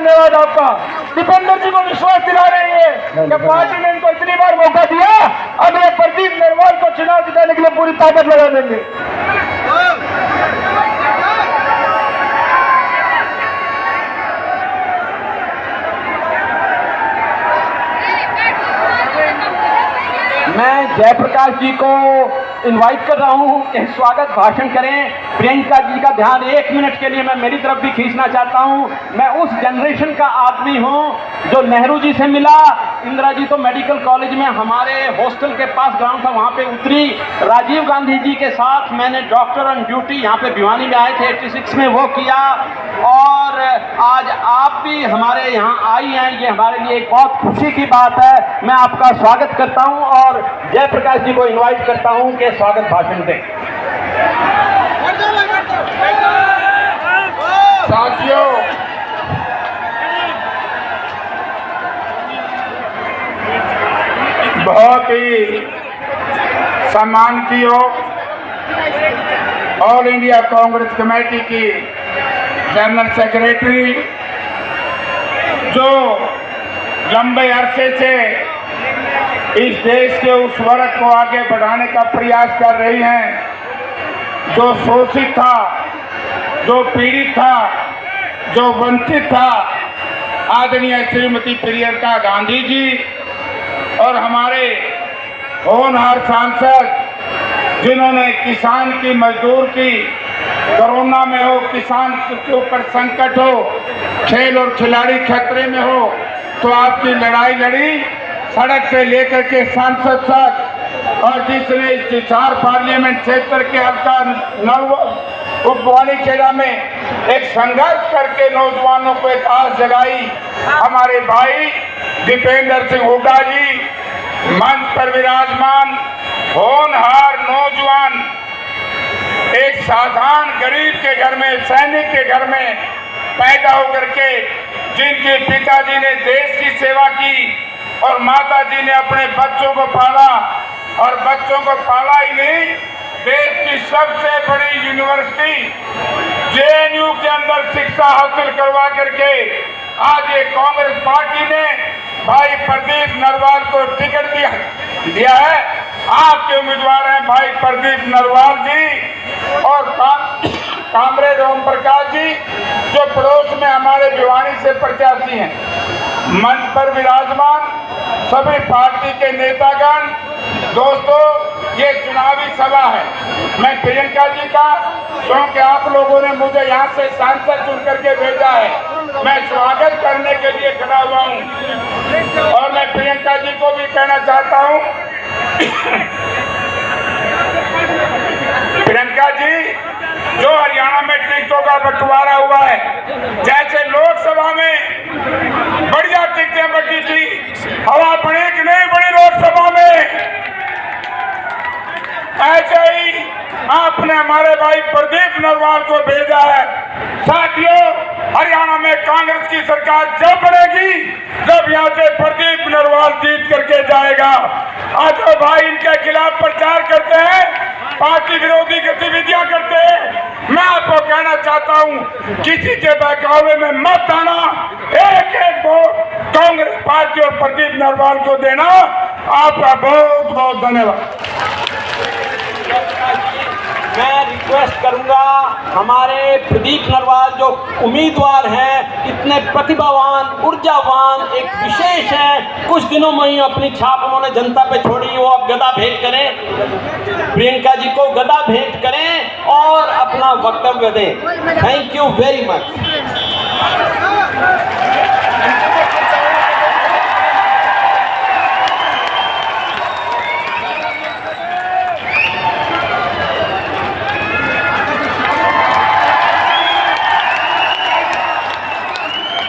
धन्यवाद आपका। दीपेंद्र जी को विश्वास दिला रही है कि पार्टी ने इनको इतनी बार मौका दिया, अब ये प्रदीप नरवाल को चुनाव जिताने के लिए पूरी ताकत लगा देंगे। मैं जयप्रकाश जी को इनवाइट कर रहा हूं कि स्वागत भाषण करें। प्रियंका जी का ध्यान 1 मिनट के लिए मैं मेरी तरफ भी खींचना चाहता हूं। मैं उस जनरेशन का आदमी हूं जो नेहरू जी से मिला। इंदिरा जी तो मेडिकल कॉलेज में हमारे हॉस्टल के पास ग्राउंड था, वहां पे उतरी। राजीव गांधी जी के साथ मैंने डॉक्टर ऑन ड्यूटी यहाँ पे भिवानी में आए थे 86 में वो किया, और आज आप भी हमारे यहाँ आई हैं, ये हमारे लिए एक बहुत खुशी की बात है। मैं आपका स्वागत करता हूँ और जयप्रकाश जी को इनवाइट करता हूँ कि स्वागत भाषण दें। साथियों, बहुत ही सम्मान की हो ऑल इंडिया कांग्रेस कमेटी की जनरल सेक्रेटरी, जो लंबे अरसे से इस देश के उस वर्ग को आगे बढ़ाने का प्रयास कर रही हैं, जो शोषित था, जो पीड़ित था, जो वंचित था, आदरणीय श्रीमती प्रियंका गांधी जी, और हमारे होनहार सांसद जिन्होंने किसान की, मजदूर की, कोरोना में हो, किसान के ऊपर संकट हो, खेल और खिलाड़ी खतरे में हो, तो आपकी लड़ाई लड़ी सड़क से लेकर के सांसद तक, और जिसने इस हिसार पार्लियामेंट क्षेत्र के हल्का उपवानी खेड़ा में एक संघर्ष करके नौजवानों को एक आस जगाई, हमारे भाई दीपेंद्र सिंह हुड्डा जी, मंच पर विराजमान होनहार नौजवान, एक साधारण गरीब के घर में, सैनिक के घर में पैदा होकर के, जिनके पिताजी ने देश की सेवा की और माता जी ने अपने बच्चों को पाला, और बच्चों को पाला ही नहीं, देश की सबसे बड़ी यूनिवर्सिटी जेएनयू के अंदर शिक्षा हासिल करवा करके आज ये कांग्रेस पार्टी ने भाई प्रदीप नरवाल को टिकट दिया है। आपके उम्मीदवार हैं भाई प्रदीप नरवाल जी और कामरेड ओम प्रकाश जी, जो पड़ोस में हमारे भिवानी से प्रत्याशी हैं। मंच पर विराजमान सभी पार्टी के नेतागण, दोस्तों, ये चुनावी सभा है। मैं प्रियंका जी का, क्योंकि आप लोगों ने मुझे यहाँ से सांसद चुन करके भेजा है, मैं स्वागत करने के लिए खड़ा हुआ हूँ, और मैं प्रियंका जी को भी कहना चाहता हूँ प्रियंका जी, जो हरियाणा में टिकटों का बंटवारा हुआ है, जैसे लोकसभा में बढ़िया टिकटें बटी थी, हवा बड़ी कि नहीं बड़ी लोकसभा में, ऐसे ही आपने हमारे भाई प्रदीप नरवाल को भेजा है। साथियों, हरियाणा में कांग्रेस की सरकार जब बनेगी जब यहाँ से प्रदीप नरवाल जीत करके जाएगा। आज भाई इनके खिलाफ प्रचार करते हैं, पार्टी विरोधी गतिविधियां करते हैं। मैं आपको कहना चाहता हूं, किसी के बहकावे में मत आना, एक एक वोट कांग्रेस पार्टी और प्रदीप नरवाल को देना। आपका बहुत बहुत धन्यवाद। मैं रिक्वेस्ट करूंगा, हमारे प्रदीप नरवाल जो उम्मीदवार हैं, इतने प्रतिभावान, ऊर्जावान, एक विशेष हैं, कुछ दिनों में ही अपनी छाप उन्होंने जनता पे छोड़ी, वो अब गदा भेंट करें, प्रियंका जी को गदा भेंट करें और अपना वक्तव्य दें। Thank you very much.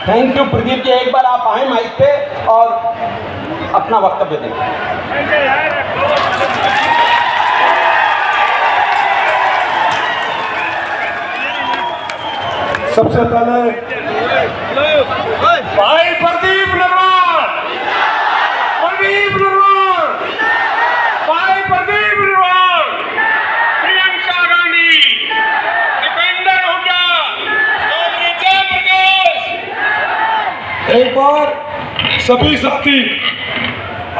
Thank you Pradeep ji, एक बार आप आए माइक पे और अपना वक्तव्य दें। सबसे पहले भाई प्रदीप नरवाल, प्रदीप नरवाल, भाई प्रदीप नरवाल, प्रियंका गांधी, दीपेंद्र हुड्डा, जयप्रकाश, एक बार सभी साथी,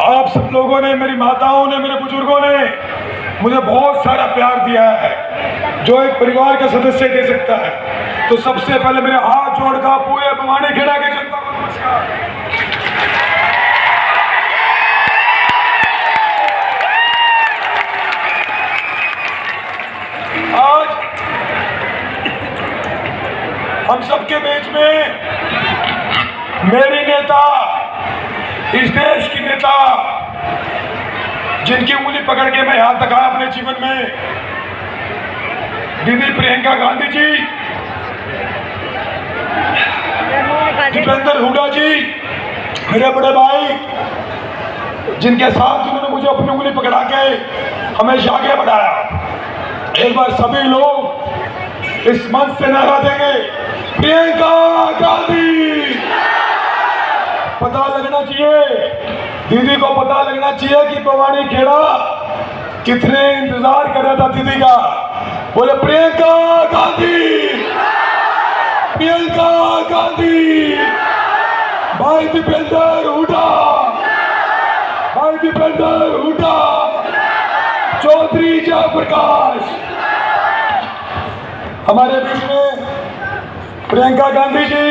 आप सब लोगों ने, मेरी माताओं ने, मेरे बुजुर्गों ने मुझे बहुत सारा प्यार दिया है जो एक परिवार का सदस्य दे सकता है। तो सबसे पहले मेरे हाथ जोड़कर पूरे भवानी खेड़ा के जनता को नमस्कार। आज हम सबके बीच में मेरी नेता, इस देश की नेता, जिनकी उंगली पकड़ के मैं यहां तक आया अपने जीवन में, दीदी प्रियंका गांधी जी, दीपेंद्र हुड्डा जी, मेरे बड़े भाई, जिनके साथ उन्होंने मुझे अपनी उंगली पकड़ा के हमेशा आगे बढ़ाया। एक बार सभी लोग इस मंच से नारा देंगे, प्रियंका गांधी। पता लगना चाहिए, दीदी को पता लगना चाहिए कि भवानी खेड़ा कितने इंतजार कर रहा था दीदी का। बोले प्रियंका गांधी, प्रियंका गांधी। भाई दीपेंद्र हुड्डा, भाई दीपेंद्र हुड्डा, चौधरी जयप्रकाश। हमारे बीच में प्रियंका गांधी जी,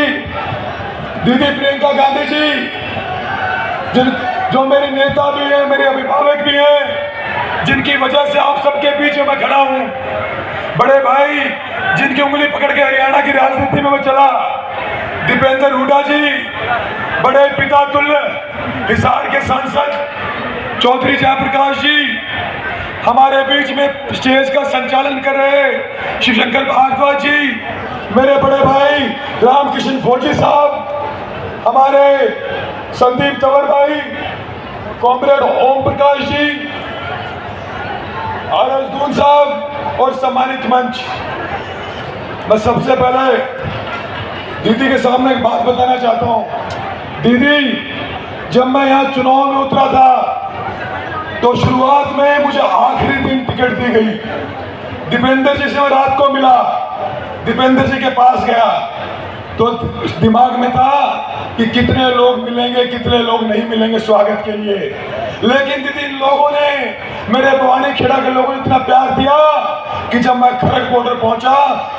दीदी प्रियंका गांधी जी, जो मेरे नेता भी हैं, मेरे अभिभावक भी हैं, जिनकी वजह से आप सबके बीच में मैं खड़ा हूं। बड़े भाई, जिनकी उंगली पकड़ के हरियाणा की राजनीति में मैं चला, दीपेंद्र हुड्डा जी, बड़े पिता तुल्य हिसार के सांसद चौधरी जयप्रकाश जी, हमारे बीच में स्टेज का संचालन कर रहे शिवशंकर भारद्वाज जी, मेरे बड़े भाई रामकृष्ण फौजी साहब, हमारे संदीप तंवर भाई, कॉमरेड ओम प्रकाश जी, आरएस दून साहब और सम्मानित मंच। मैं सबसे पहले दीदी के सामने एक बात बताना चाहता हूं। दीदी, जब मैं यहाँ चुनाव में उतरा था तो शुरुआत में मुझे आखिरी दिन टिकट दी गई। दीपेंद्र जी से मैं रात को मिला, दीपेंद्र जी के पास गया तो दिमाग में था कि कितने लोग मिलेंगे, कितने लोग नहीं मिलेंगे स्वागत के लिए। लेकिन दीदी, लोगों ने, मेरे भवानी खेड़ा के लोगों ने इतना प्यार दिया कि जब मैं खरग बॉर्डर पहुंचा,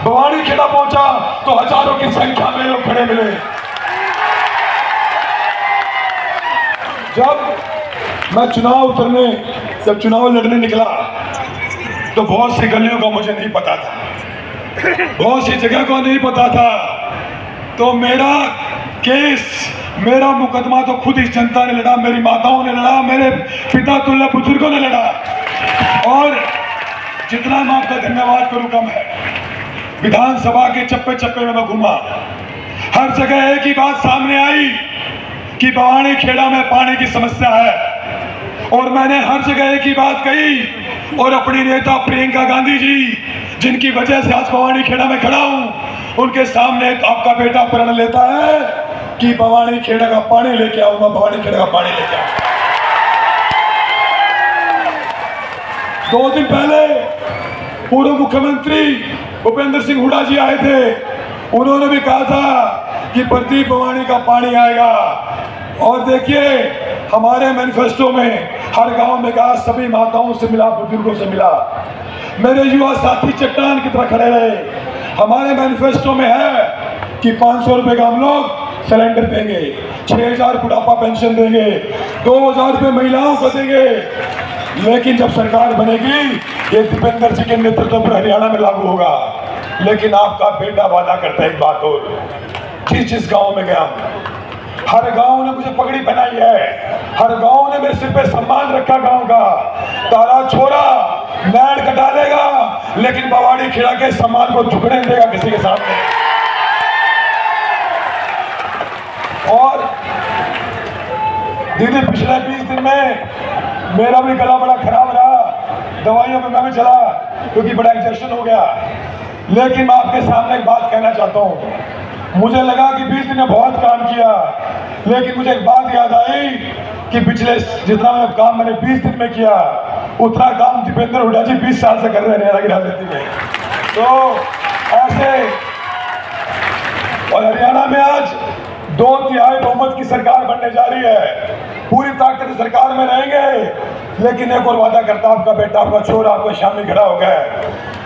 भवानी खेड़ा पहुंचा, तो हजारों की संख्या में लोग खड़े मिले। जब मैं जब चुनाव लड़ने निकला तो बहुत सी गलियों का मुझे नहीं पता था, बहुत सी जगह को नहीं पता था। तो मेरा केस, मेरा मुकदमा तो खुद इस जनता ने लड़ा, मेरी माताओं ने लड़ा, मेरे पिता तुल्य बुजुर्गों ने लड़ा। और जितना मैं आपका धन्यवाद करूं कम है। विधानसभा के चप्पे चप्पे में मैं घूमा, हर जगह एक ही बात सामने आई कि भवानी खेड़ा में पानी की समस्या है। और मैंने हर जगह एक ही बात कही, और अपनी नेता प्रियंका गांधी जी, जिनकी वजह से आज भवानी खेड़ा में खड़ा हूं, उनके सामने आपका बेटा प्रण लेता है कि भवानी खेड़ा का पानी लेके आऊंगा, भवानी खेड़ा का पानी लेके आऊंगा। 2 दिन पहले पूर्व मुख्यमंत्री भूपेंद्र सिंह हुड्डा जी आए थे, उन्होंने भी कहा था कि प्रदीप भवानी का पानी आएगा। और देखिए, हमारे मैनिफेस्टो में हर गांव में कहा, सभी माताओं से मिला, बुजुर्गों से मिला, मेरे युवा साथी चट्टान की तरह खड़े रहे। हमारे मैनिफेस्टो में है कि 500 रुपए का हम लोग सिलेंडर देंगे, 6000 बुढ़ापा पेंशन देंगे, 2000 रुपए महिलाओं को देंगे। लेकिन जब सरकार बनेगी, ये दीपेंद्र जी के नेतृत्व पर हरियाणा में लागू होगा। लेकिन आपका बेटा वादा करता है एक बात और, जिस गांव में गया, हर गांव ने मुझे पगड़ी पहनाई है, हर गांव ने मेरे सिर पे सम्मान रखा। गांव का तारा छोड़ा, लैंड कटा देगा, लेकिन भवानी खेड़ा के सम्मान को झुकने नहीं देगा किसी के सामने। और दीदी, पिछले 20 दिन में मेरा भी गला बड़ा खराब रहा, दवाइयों में मैं भी चला क्योंकि बड़ा इंजेक्शन हो गया। लेकिन मैं आपके सामने एक बात कहना चाहता हूँ। मुझे लगा कि 20 दिन में बहुत काम किया, लेकिन मुझे एक बात याद आई कि पिछले जितना काम मैंने 20 दिन में किया, उतना काम दीपेंद्र हुड्डा जी 20 साल से कर रहे हैं हरियाणा की राजनीति में। तो ऐसे, और हरियाणा में आज 2/3 बहुमत की सरकार बनने जा रही है। पूरी ताकत से सरकार में रहेंगे। लेकिन एक और वादा करता आपका बेटा, आपका छोरा, आपका शामी खड़ा हो गया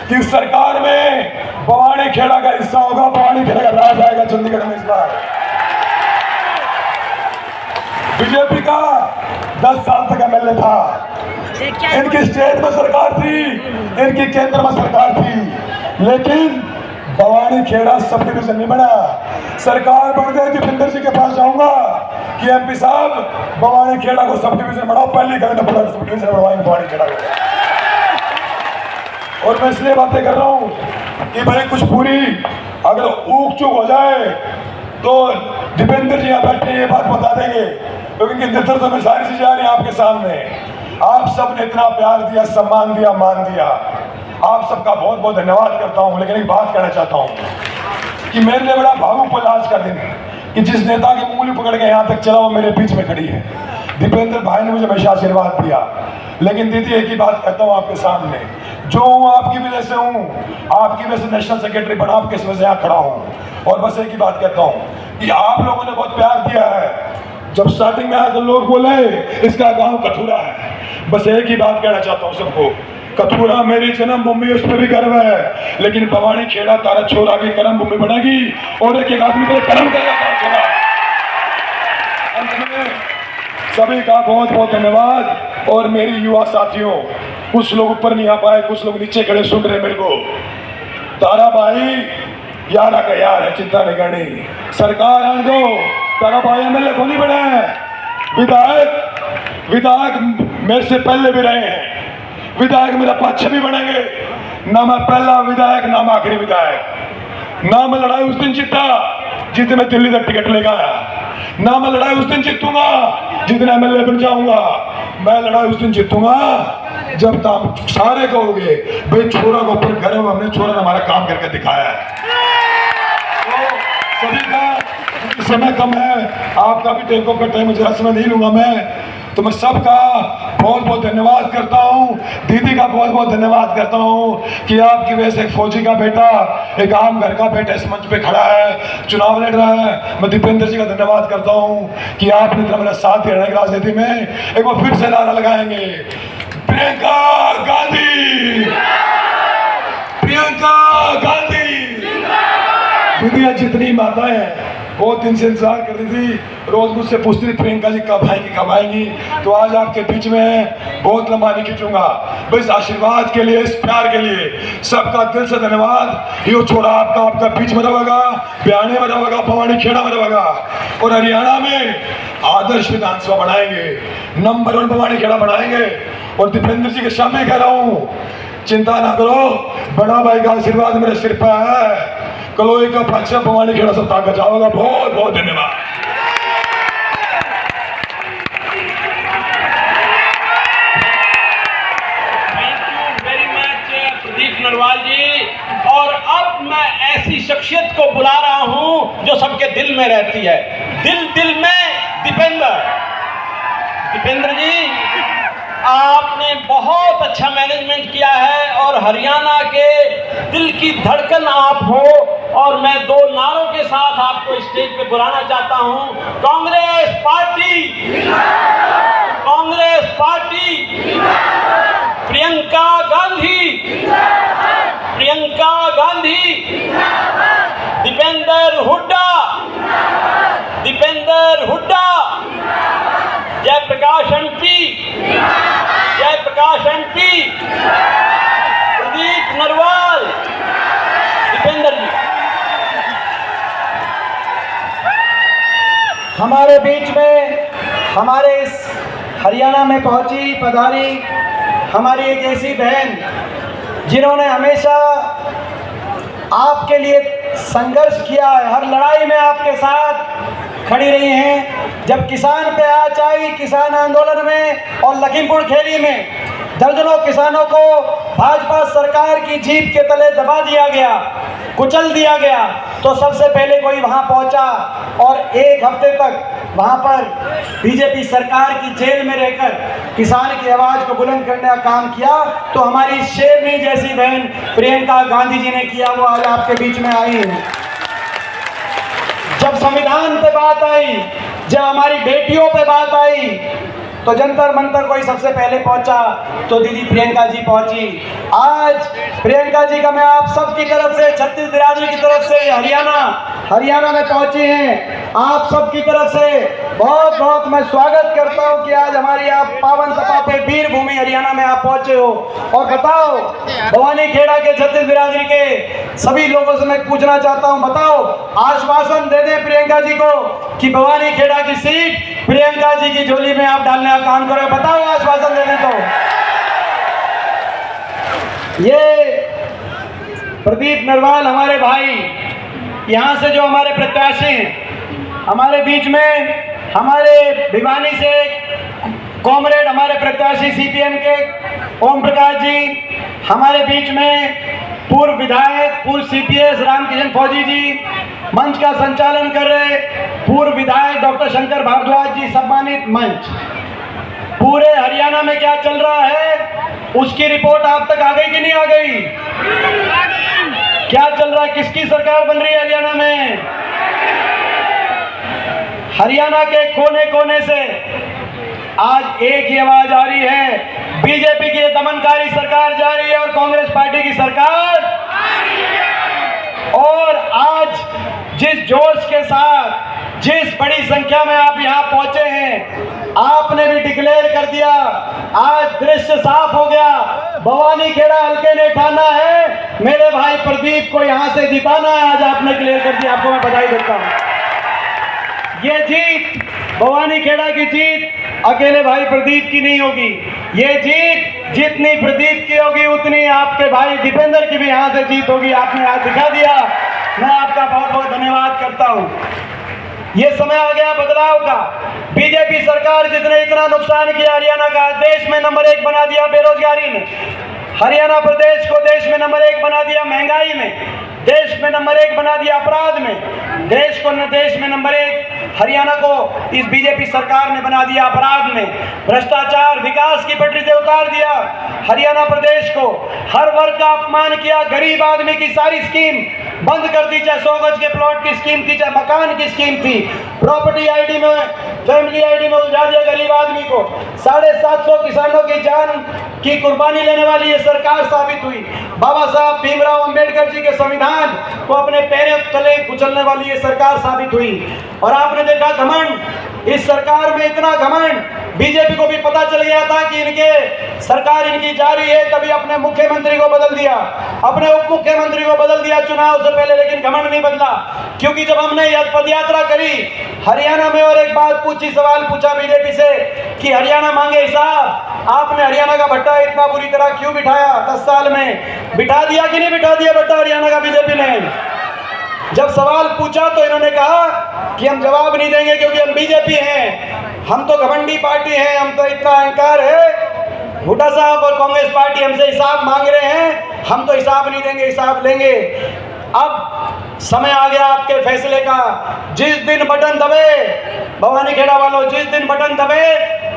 कि इस सरकार में भवानी खेड़ा का हिस्सा होगा, भवानी खेड़ा का राज आएगा चंडीगढ़ में इस बार। बीजेपी का 10 साल तक एमएलए था, इनकी स्टेट में सरकार थी, इनकी केंद्र में सरकार थी, लेकिन भवानी खेड़ा सब डिवीजन नहीं बना। सरकार बन गई। दीपेंद्र जी के पास जाऊंगा कि एमपी साहब भवानी खेड़ा को सब डिवीजन बढ़ाओ, पहली गली में सब डिवीजन बढ़वाएंगे भवानी खेड़ा को। और मैं इसलिए बातें कर रहा हूं कि भाई कुछ पूरी अगर ऊक चूक हो जाए तो दीपेंद्र जी यहाँ बैठे ये बात बता देंगे, क्योंकि नेतृत्व में सारी चीजें आ रही हैं आपके सामने। आप सबने इतना प्यार दिया, सम्मान दिया, मान दिया, आप सबका बहुत बहुत धन्यवाद करता हूं। लेकिन एक बात कहना चाहता हूं कि मेरे लिए बड़ा भावुक पल आज का दिन कि जिस नेता की उंगली पकड़ के यहाँ तक चला वो मेरे बीच में खड़ी है। दीपेंद्र भाई ने मुझे हमेशा आशीर्वाद दिया। लेकिन दीदी एक ही बात कहता हूँ आपके सामने, जो हूँ आपकी वजह से हूँ, आपकी वजह से नेशनल सेक्रेटरी बना, आपकी वजह से यहाँ खड़ा हूँ। और बस एक ही बात कहता हूँ कि आप लोगों ने बहुत प्यार दिया है। जब स्टार्टिंग में आए तो लोग बोले इसका गांव कथुरा है। बस एक ही बात कहना चाहता हूँ सबको, कथुरा मेरी जन्मभूमि, उस पर भी गर्व है, लेकिन भवानी खेड़ा तारा छोरा की कर्म भूमि बनेगी और एक एक आदमी को कर्म करेगा तारा छोरा। अंत में सभी का बहुत बहुत धन्यवाद। और मेरी युवा साथियों, कुछ लोग ऊपर नहीं आ पाए, कुछ लोग नीचे खड़े सुन रहे मेरे को। तारा भाई यारा का यार है, चिंता नहीं करनी, सरकार आने दो। तारा भाई एमएलए को नहीं बने हैं, विधायक मेरे से पहले भी रहे हैं, विधायक मेरा पक्ष भी बनेंगे। ना मैं पहला विधायक, ना मैं आखिरी विधायक। ना मैं लड़ाई उस दिन जीता जिस दिन मैं दिल्ली तक टिकट लेकर आया, ना मैं लड़ाई उस दिन जीतूंगा जिस दिन एमएलए बन जाऊंगा। मैं लड़ाई उस दिन जीतूंगा जब तक सारे कहोगे भाई छोरा को ऊपर घर में हमने छोरा ने हमारा काम करके दिखाया है। तो सभी का समय कम है, आपका भी टेक ऑफ का टाइम, मुझे समय नहीं लूंगा मैं, तो मैं सबका बहुत बहुत धन्यवाद करता हूँ। दीदी का बहुत बहुत धन्यवाद करता हूँ कि आपकी वजह से एक फौजी का बेटा, एक आम घर का बेटा इस मंच पे खड़ा है, चुनाव लड़ रहा है। मैं दीपेंद्र जी का धन्यवाद करता हूँ कि आपने इतना मेरा साथ दिया की राजनीति में। एक बार फिर से नारा लगाएंगे, प्रियंका गांधी, प्रियंका गांधी। दीदी जितनी माताएं बहुत दिन से इंतजार कर रही थी, रोज मुझसे पूछती थी प्रियंका जी कब आएंगी, तो आज आपके बीच में बहुत लंबा नहीं खींचूंगा। बस आशीर्वाद के लिए, इस प्यार के लिए सबका दिल से धन्यवाद। ये छोड़ा आपका बीच में रहेगा, बयाने में रहेगा, भवानी खेड़ा में रहेगा, और हरियाणा में आदर्श विधानसभा बनाएंगे, नंबर 1 भवानी खेड़ा बनाएंगे। और दीपेंद्र जी के सामने कह रहा हूँ, चिंता ना करो, बड़ा भाई का आशीर्वाद मेरे सिर पर है। कलोई का पक्ष भवानी खेड़ा सब ताकत जाओगा। बहुत बहुत धन्यवाद। प्रदीप नरवाल जी। और अब मैं ऐसी शख्सियत को बुला रहा हूं जो सबके दिल में रहती है, दिल में दीपेंद्र जी, आपने बहुत अच्छा मैनेजमेंट किया है और हरियाणा के दिल की धड़कन आप हो। और मैं 2 नारों के साथ आपको स्टेज पे बुलाना चाहता हूं। Congress party, Congress party, Priyanka Gandhi, Priyanka Gandhi, Deepender Hooda, Deepender Hooda, Jaiprakash MP, Jaiprakash MP, Pradeep Narwal, Deepender ji. हमारे बीच में, हमारे इस हरियाणा में पहुंची पधारी हमारी एक ऐसी बहन जिन्होंने हमेशा आपके लिए संघर्ष किया है, हर लड़ाई में आपके साथ खड़ी रही हैं। जब किसान पे आँच आई, किसान आंदोलन में और लखीमपुर खीरी में दर्जनों किसानों को भाजपा सरकार की जीप के तले दबा दिया गया, कुचल दिया गया, तो सबसे पहले कोई वहां पहुंचा और 1 हफ्ते तक वहां पर बीजेपी सरकार की जेल में रहकर किसान की आवाज को बुलंद करने का काम किया। तो हमारी शेरनी जैसी बहन प्रियंका गांधी जी ने किया, वो आज आपके बीच में आई है। जब संविधान पे बात आई, जब हमारी बेटियों पे बात आई, तो जंतर मंतर कोई सबसे पहले पहुंचा तो दीदी प्रियंका जी पहुंची। आज प्रियंका जी का मैं आप सबकी तरफ से, छत्तीस बिरादरी की तरफ से हरियाणा में पहुंची हैं। आप सबकी तरफ से बहुत बहुत मैं स्वागत करता हूं कि आज हमारी आप पावन सपाटे वीर भूमि हरियाणा में आप पहुंचे हो। और बताओ, भवानी खेड़ा के छत्तीस बिरादरी के सभी लोगों से मैं पूछना चाहता हूं, बताओ, आश्वासन दे दें प्रियंका जी को कि भवानी खेड़ा की सीट प्रियंका जी की झोली में आप डालने का काम करो। बताओ, आश्वासन दे दें तो। ये प्रदीप नरवाल हमारे भाई, यहाँ से जो हमारे प्रत्याशी हैं, हमारे बीच में हमारे भिवानी से कॉमरेड हमारे प्रत्याशी सीपीएम के ओम प्रकाश जी, हमारे बीच में पूर्व विधायक, पूर्व सीपीएस रामकिशन फौजी जी, मंच का संचालन कर रहे पूर्व विधायक डॉक्टर शंकर भारद्वाज जी, सम्मानित मंच। पूरे हरियाणा में क्या चल रहा है उसकी रिपोर्ट आप तक आ गई कि नहीं आ गई? क्या चल रहा है, किसकी सरकार बन रही है हरियाणा में? हरियाणा के कोने कोने से आज एक ही आवाज आ रही है, बीजेपी की दमनकारी सरकार जा रही है और कांग्रेस पार्टी की सरकार। और आज जिस जोश के साथ, जिस बड़ी संख्या में आप यहां पहुंचे हैं, आपने भी डिक्लेयर कर दिया, आज दृश्य साफ हो गया, भवानी खेड़ा हल्के ने ठाना है मेरे भाई प्रदीप को यहां से जिताना है। आज आपने क्लियर कर दिया, आपको मैं बधाई देता हूं। ये जीत, भवानी खेड़ा की जीत अकेले भाई प्रदीप की नहीं होगी। ये जीत जितनी प्रदीप की होगी उतनी आपके भाई दीपेंद्र की भी यहां से जीत होगी। आपने आज दिखा दिया, मैं आपका बहुत बहुत धन्यवाद करता हूं। ये समय आ गया बदलाव का। बीजेपी सरकार जिसने इतना नुकसान किया हरियाणा का, देश में नंबर 1 बना दिया बेरोजगारी में, हरियाणा प्रदेश को देश में नंबर 1 बना दिया महंगाई में, देश में नंबर 1 बना दिया अपराध में, देश में नंबर 1 हरियाणा को इस बीजेपी सरकार ने बना दिया अपराध में, भ्रष्टाचार, विकास की पटरी से उतार दिया हरियाणा प्रदेश को, हर वर्ग का अपमान किया, गरीब आदमी की सारी स्कीम बंद कर दी, चाहे 100 गज के प्लॉट की स्कीम थी, चाहे मकान की स्कीम थी, प्रॉपर्टी आईडी में, फैमिली आईडी में उलझा दिया गरीब आदमी को। 750 किसानों की जान की कुर्बानी लेने वाली ये सरकार साबित हुई। बाबा साहब भीमराव अंबेडकर जी के संविधान को अपने पैरों तले कुचलने वाली ये सरकार साबित हुई। और आपने देखा घमंड, इस सरकार में इतना घमंड, बीजेपी को भी पता चल गया था कि इनके सरकार इनकी जा रही है, तभी अपने मुख्यमंत्री को बदल दिया, अपने उप मुख्यमंत्री को बदल दिया चुनाव से पहले, लेकिन घमंड नहीं बदला। क्योंकि जब हमने यह पदयात्रा करी हरियाणा में और एक बात पूछी, सवाल पूछा बीजेपी से कि हरियाणा मांगे हिसाब, आपने हरियाणा का भट्टा इतना बुरी तरह क्यों बिठाया? 10 साल में बिठा दिया कि नहीं बिठा दिया भट्टा हरियाणा का बीजेपी ने? जब सवाल पूछा तो इन्होंने कहा कि हम जवाब नहीं देंगे क्योंकि हम बीजेपी हैं, हम तो घमंडी पार्टी हैं, हम तो इतना अहंकार है। हुड्डा साहब और कांग्रेस पार्टी हमसे हिसाब मांग रहे हैं, हम तो हिसाब नहीं देंगे, हिसाब लेंगे। अब समय आ गया आपके फैसले का। जिस दिन बटन दबे, भवानी खेड़ा वालों, जिस दिन बटन दबे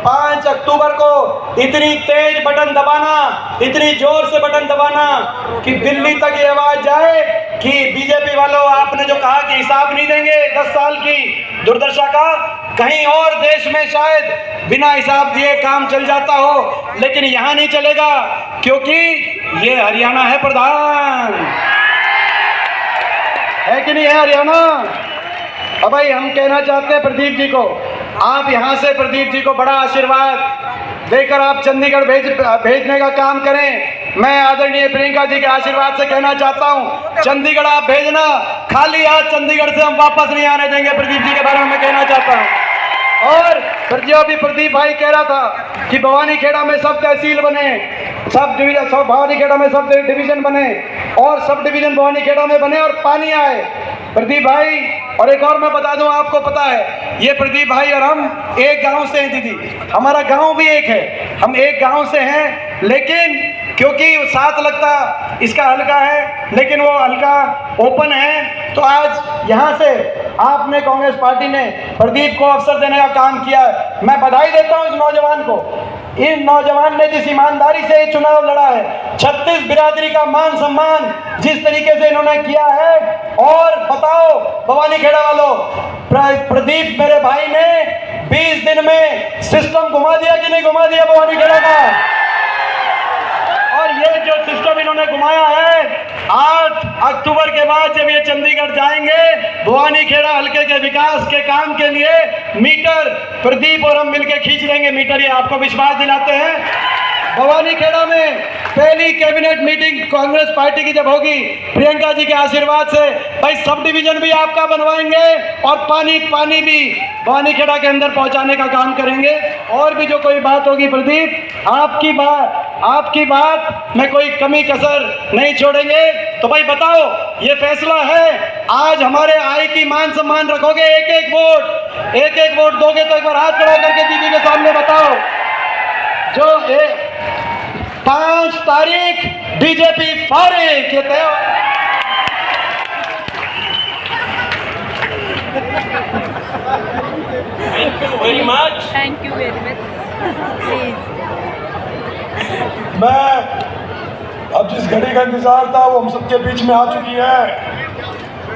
5 अक्टूबर को इतनी तेज बटन दबाना, इतनी जोर से बटन दबाना कि दिल्ली तक ये आवाज जाए कि बीजेपी वालों, आपने जो कहा कि हिसाब नहीं देंगे 10 साल की दुर्दशा का, कहीं और देश में शायद बिना हिसाब दिए काम चल जाता हो, लेकिन यहां नहीं चलेगा क्योंकि ये हरियाणा है प्रधान, है कि नहीं है हरियाणा? अब भाई हम कहना चाहते हैं प्रदीप जी को, आप यहाँ से प्रदीप जी को बड़ा आशीर्वाद देकर आप चंडीगढ़ भेजने का काम करें। मैं आदरणीय प्रियंका जी के आशीर्वाद से कहना चाहता हूँ, चंडीगढ़ आप भेजना, खाली हाथ चंडीगढ़ से हम वापस नहीं आने देंगे। प्रदीप जी के बारे में मैं कहना चाहता हूँ। और जो भी प्रदीप भाई कह रहा था कि भवानी खेड़ा में सब तहसील बने, सब डिवीजन, सब भवानी खेड़ा में सब डिवीजन बने और सब डिवीजन भवानी खेड़ा में बने और पानी आए, प्रदीप भाई। और एक और मैं बता दूं, आपको पता है ये प्रदीप भाई और हम एक गांव से हैं दीदी, हमारा गांव भी एक है, हम एक गांव से हैं, लेकिन क्योंकि साथ लगता इसका हल्का है लेकिन वो हल्का ओपन है, तो आज यहाँ से आपने कांग्रेस पार्टी ने प्रदीप को अवसर देने का काम किया। मैं बधाई देता हूँ इस नौजवान को। इन नौजवान ने जिस ईमानदारी से ये चुनाव लड़ा है, 36 बिरादरी का मान सम्मान जिस तरीके से इन्होंने किया है, और बताओ भवानी खेड़ा वालों, प्रदीप मेरे भाई ने 20 दिन में सिस्टम घुमा दिया कि नहीं घुमा दिया भवानी खेड़ा का? और ये जो सिस्टम इन्होंने घुमाया है, 8 अक्टूबर के बाद जब ये चंडीगढ़ जाएंगे, भवानी खेड़ा हल्के के विकास के काम के लिए मीटर प्रदीप और हम मिलकर खींच लेंगे मीटर, ये आपको विश्वास दिलाते हैं। भवानी खेड़ा में पहली कैबिनेट मीटिंग कांग्रेस पार्टी की जब होगी, प्रियंका जी के आशीर्वाद से भाई सब डिवीजन भी आपका बनवाएंगे और पानी भी भवानी खेड़ा के अंदर पहुंचाने का काम करेंगे। और भी जो कोई बात होगी प्रदीप, आपकी बात में कोई कमी कसर नहीं छोड़ेंगे। तो भाई बताओ, ये फैसला है, आज हमारे आई की मान सम्मान रखोगे, एक एक वोट दोगे तो एक बार हाथ खड़ा करके दीदी के सामने बताओ। जो 5 तारीख बीजेपी फारिग, ये तय। Thank you very much. Please. मैं अब जिस घड़ी का इंतजार था वो हम सबके बीच में आ चुकी है।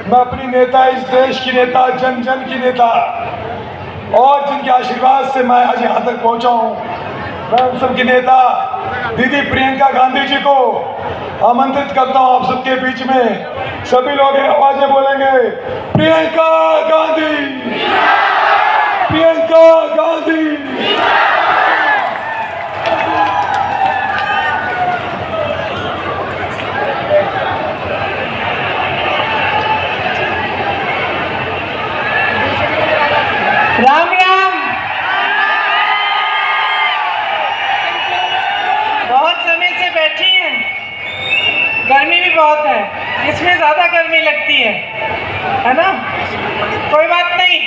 मैं अपनी नेता, इस देश की नेता, जन जन की नेता, और जिनके आशीर्वाद से मैं आज यहाँ तक पहुँचा हूँ, मैं उन सबकी नेता दीदी प्रियंका गांधी जी को आमंत्रित करता हूँ आप सबके बीच में। सभी लोग आवाजें बोलेंगे, प्रियंका गांधी, प्रियंका गांधी। राम राम। बहुत समय से बैठी हैं, गर्मी भी बहुत है, इसमें ज़्यादा गर्मी लगती है ना? कोई बात नहीं,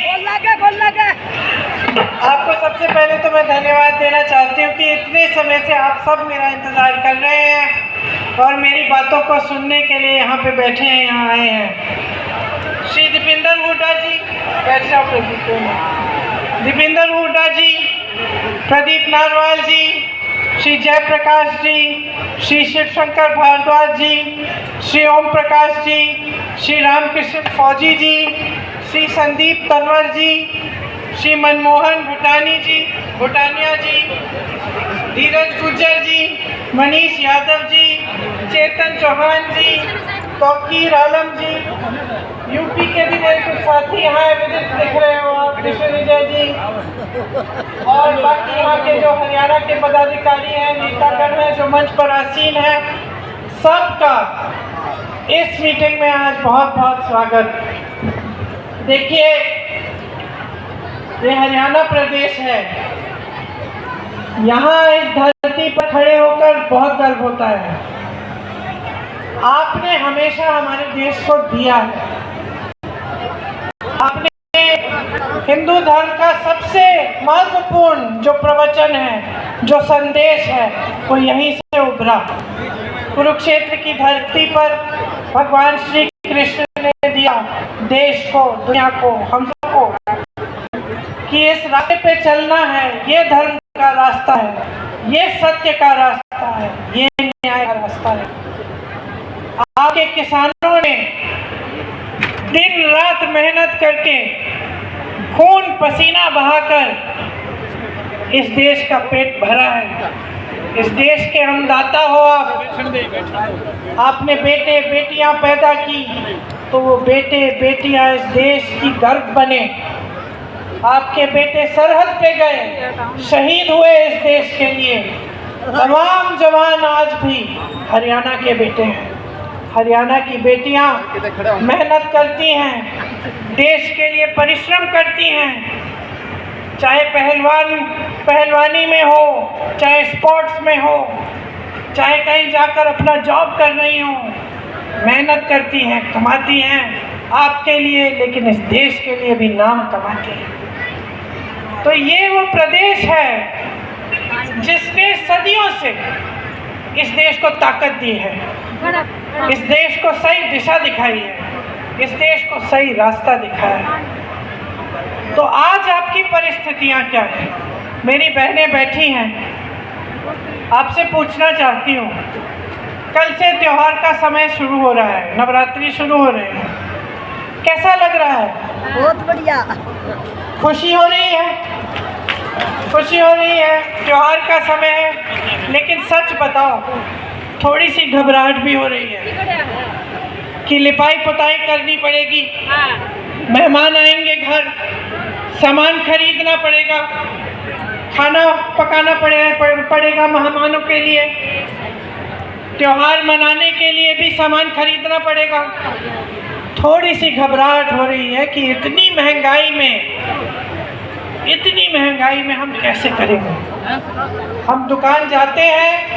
आपको सबसे पहले तो मैं धन्यवाद देना चाहती हूँ कि इतने समय से आप सब मेरा इंतज़ार कर रहे हैं और मेरी बातों को सुनने के लिए यहाँ पे बैठे हैं, यहाँ आए हैं। श्री दीपेंद्र हुड्डा जी, बैठ जाओ प्रदीप। दीपेंद्र हुड्डा जी, प्रदीप नारवाल जी, श्री जयप्रकाश जी, श्री शिवशंकर भारद्वाज जी, श्री ओम प्रकाश जी, श्री रामकृष्ण फौजी जी, श्री संदीप तनवर जी, श्री मनमोहन भूटानिया जी, धीरज गुज्जर जी, मनीष यादव जी, चेतन चौहान जी, तौकीर आलम जी, यूपी के भी मेरे कुछ साथी यहाँ विदित दिख रहे हो आप, विजय जी, और बाकी यहाँ के जो हरियाणा के पदाधिकारी हैं, नेतागण हैं, जो मंच पर आसीन हैं, सबका इस मीटिंग में आज बहुत बहुत स्वागत। देखिए, ये हरियाणा प्रदेश है, यहाँ इस धरती पर खड़े होकर बहुत गर्व होता है। आपने हमेशा हमारे देश को दिया है। आपने हिंदू धर्म का सबसे महत्वपूर्ण जो प्रवचन है, जो संदेश है, वो यहीं से उभरा। कुरुक्षेत्र की धरती पर भगवान श्री कृष्ण ने दिया देश को, दुनिया को, हम सबको, कि इस रास्ते पे चलना है, ये धर्म का रास्ता है, ये सत्य का रास्ता है, ये न्याय का रास्ता है। आपके किसानों ने दिन रात मेहनत करके, खून पसीना बहाकर इस देश का पेट भरा है। इस देश के अन्नदाता हो आप। आपने बेटे बेटियां पैदा की तो वो बेटे बेटियां इस देश की गर्व बने। आपके बेटे सरहद पे गए, शहीद हुए इस देश के लिए। तमाम जवान आज भी हरियाणा के बेटे हैं। हरियाणा की बेटियां मेहनत करती हैं, देश के लिए परिश्रम करती हैं, चाहे पहलवानी में हो, चाहे स्पोर्ट्स में हो, चाहे कहीं जाकर अपना जॉब कर रही हो, मेहनत करती हैं, कमाती हैं आपके लिए, लेकिन इस देश के लिए भी नाम कमाती हैं। तो ये वो प्रदेश है जिसने सदियों से इस देश को ताकत दी है, इस देश को सही दिशा दिखाई है, इस देश को सही रास्ता दिखाया है। तो आज आपकी परिस्थितियां क्या हैं? मेरी बहनें बैठी हैं, आपसे पूछना चाहती हूँ, कल से त्योहार का समय शुरू हो रहा है, नवरात्रि शुरू हो रहे हैं, कैसा लग रहा है? बहुत बढ़िया। खुशी हो रही है? खुशी हो रही है, त्योहार का समय है, लेकिन सच बताओ थोड़ी सी घबराहट भी हो रही है कि लिपाई पुताई करनी पड़ेगी, मेहमान आएंगे घर, सामान खरीदना पड़ेगा, खाना पकाना पड़ेगा मेहमानों के लिए, त्योहार मनाने के लिए भी सामान खरीदना पड़ेगा। थोड़ी सी घबराहट हो रही है कि इतनी महंगाई में हम कैसे करेंगे। हम दुकान जाते हैं,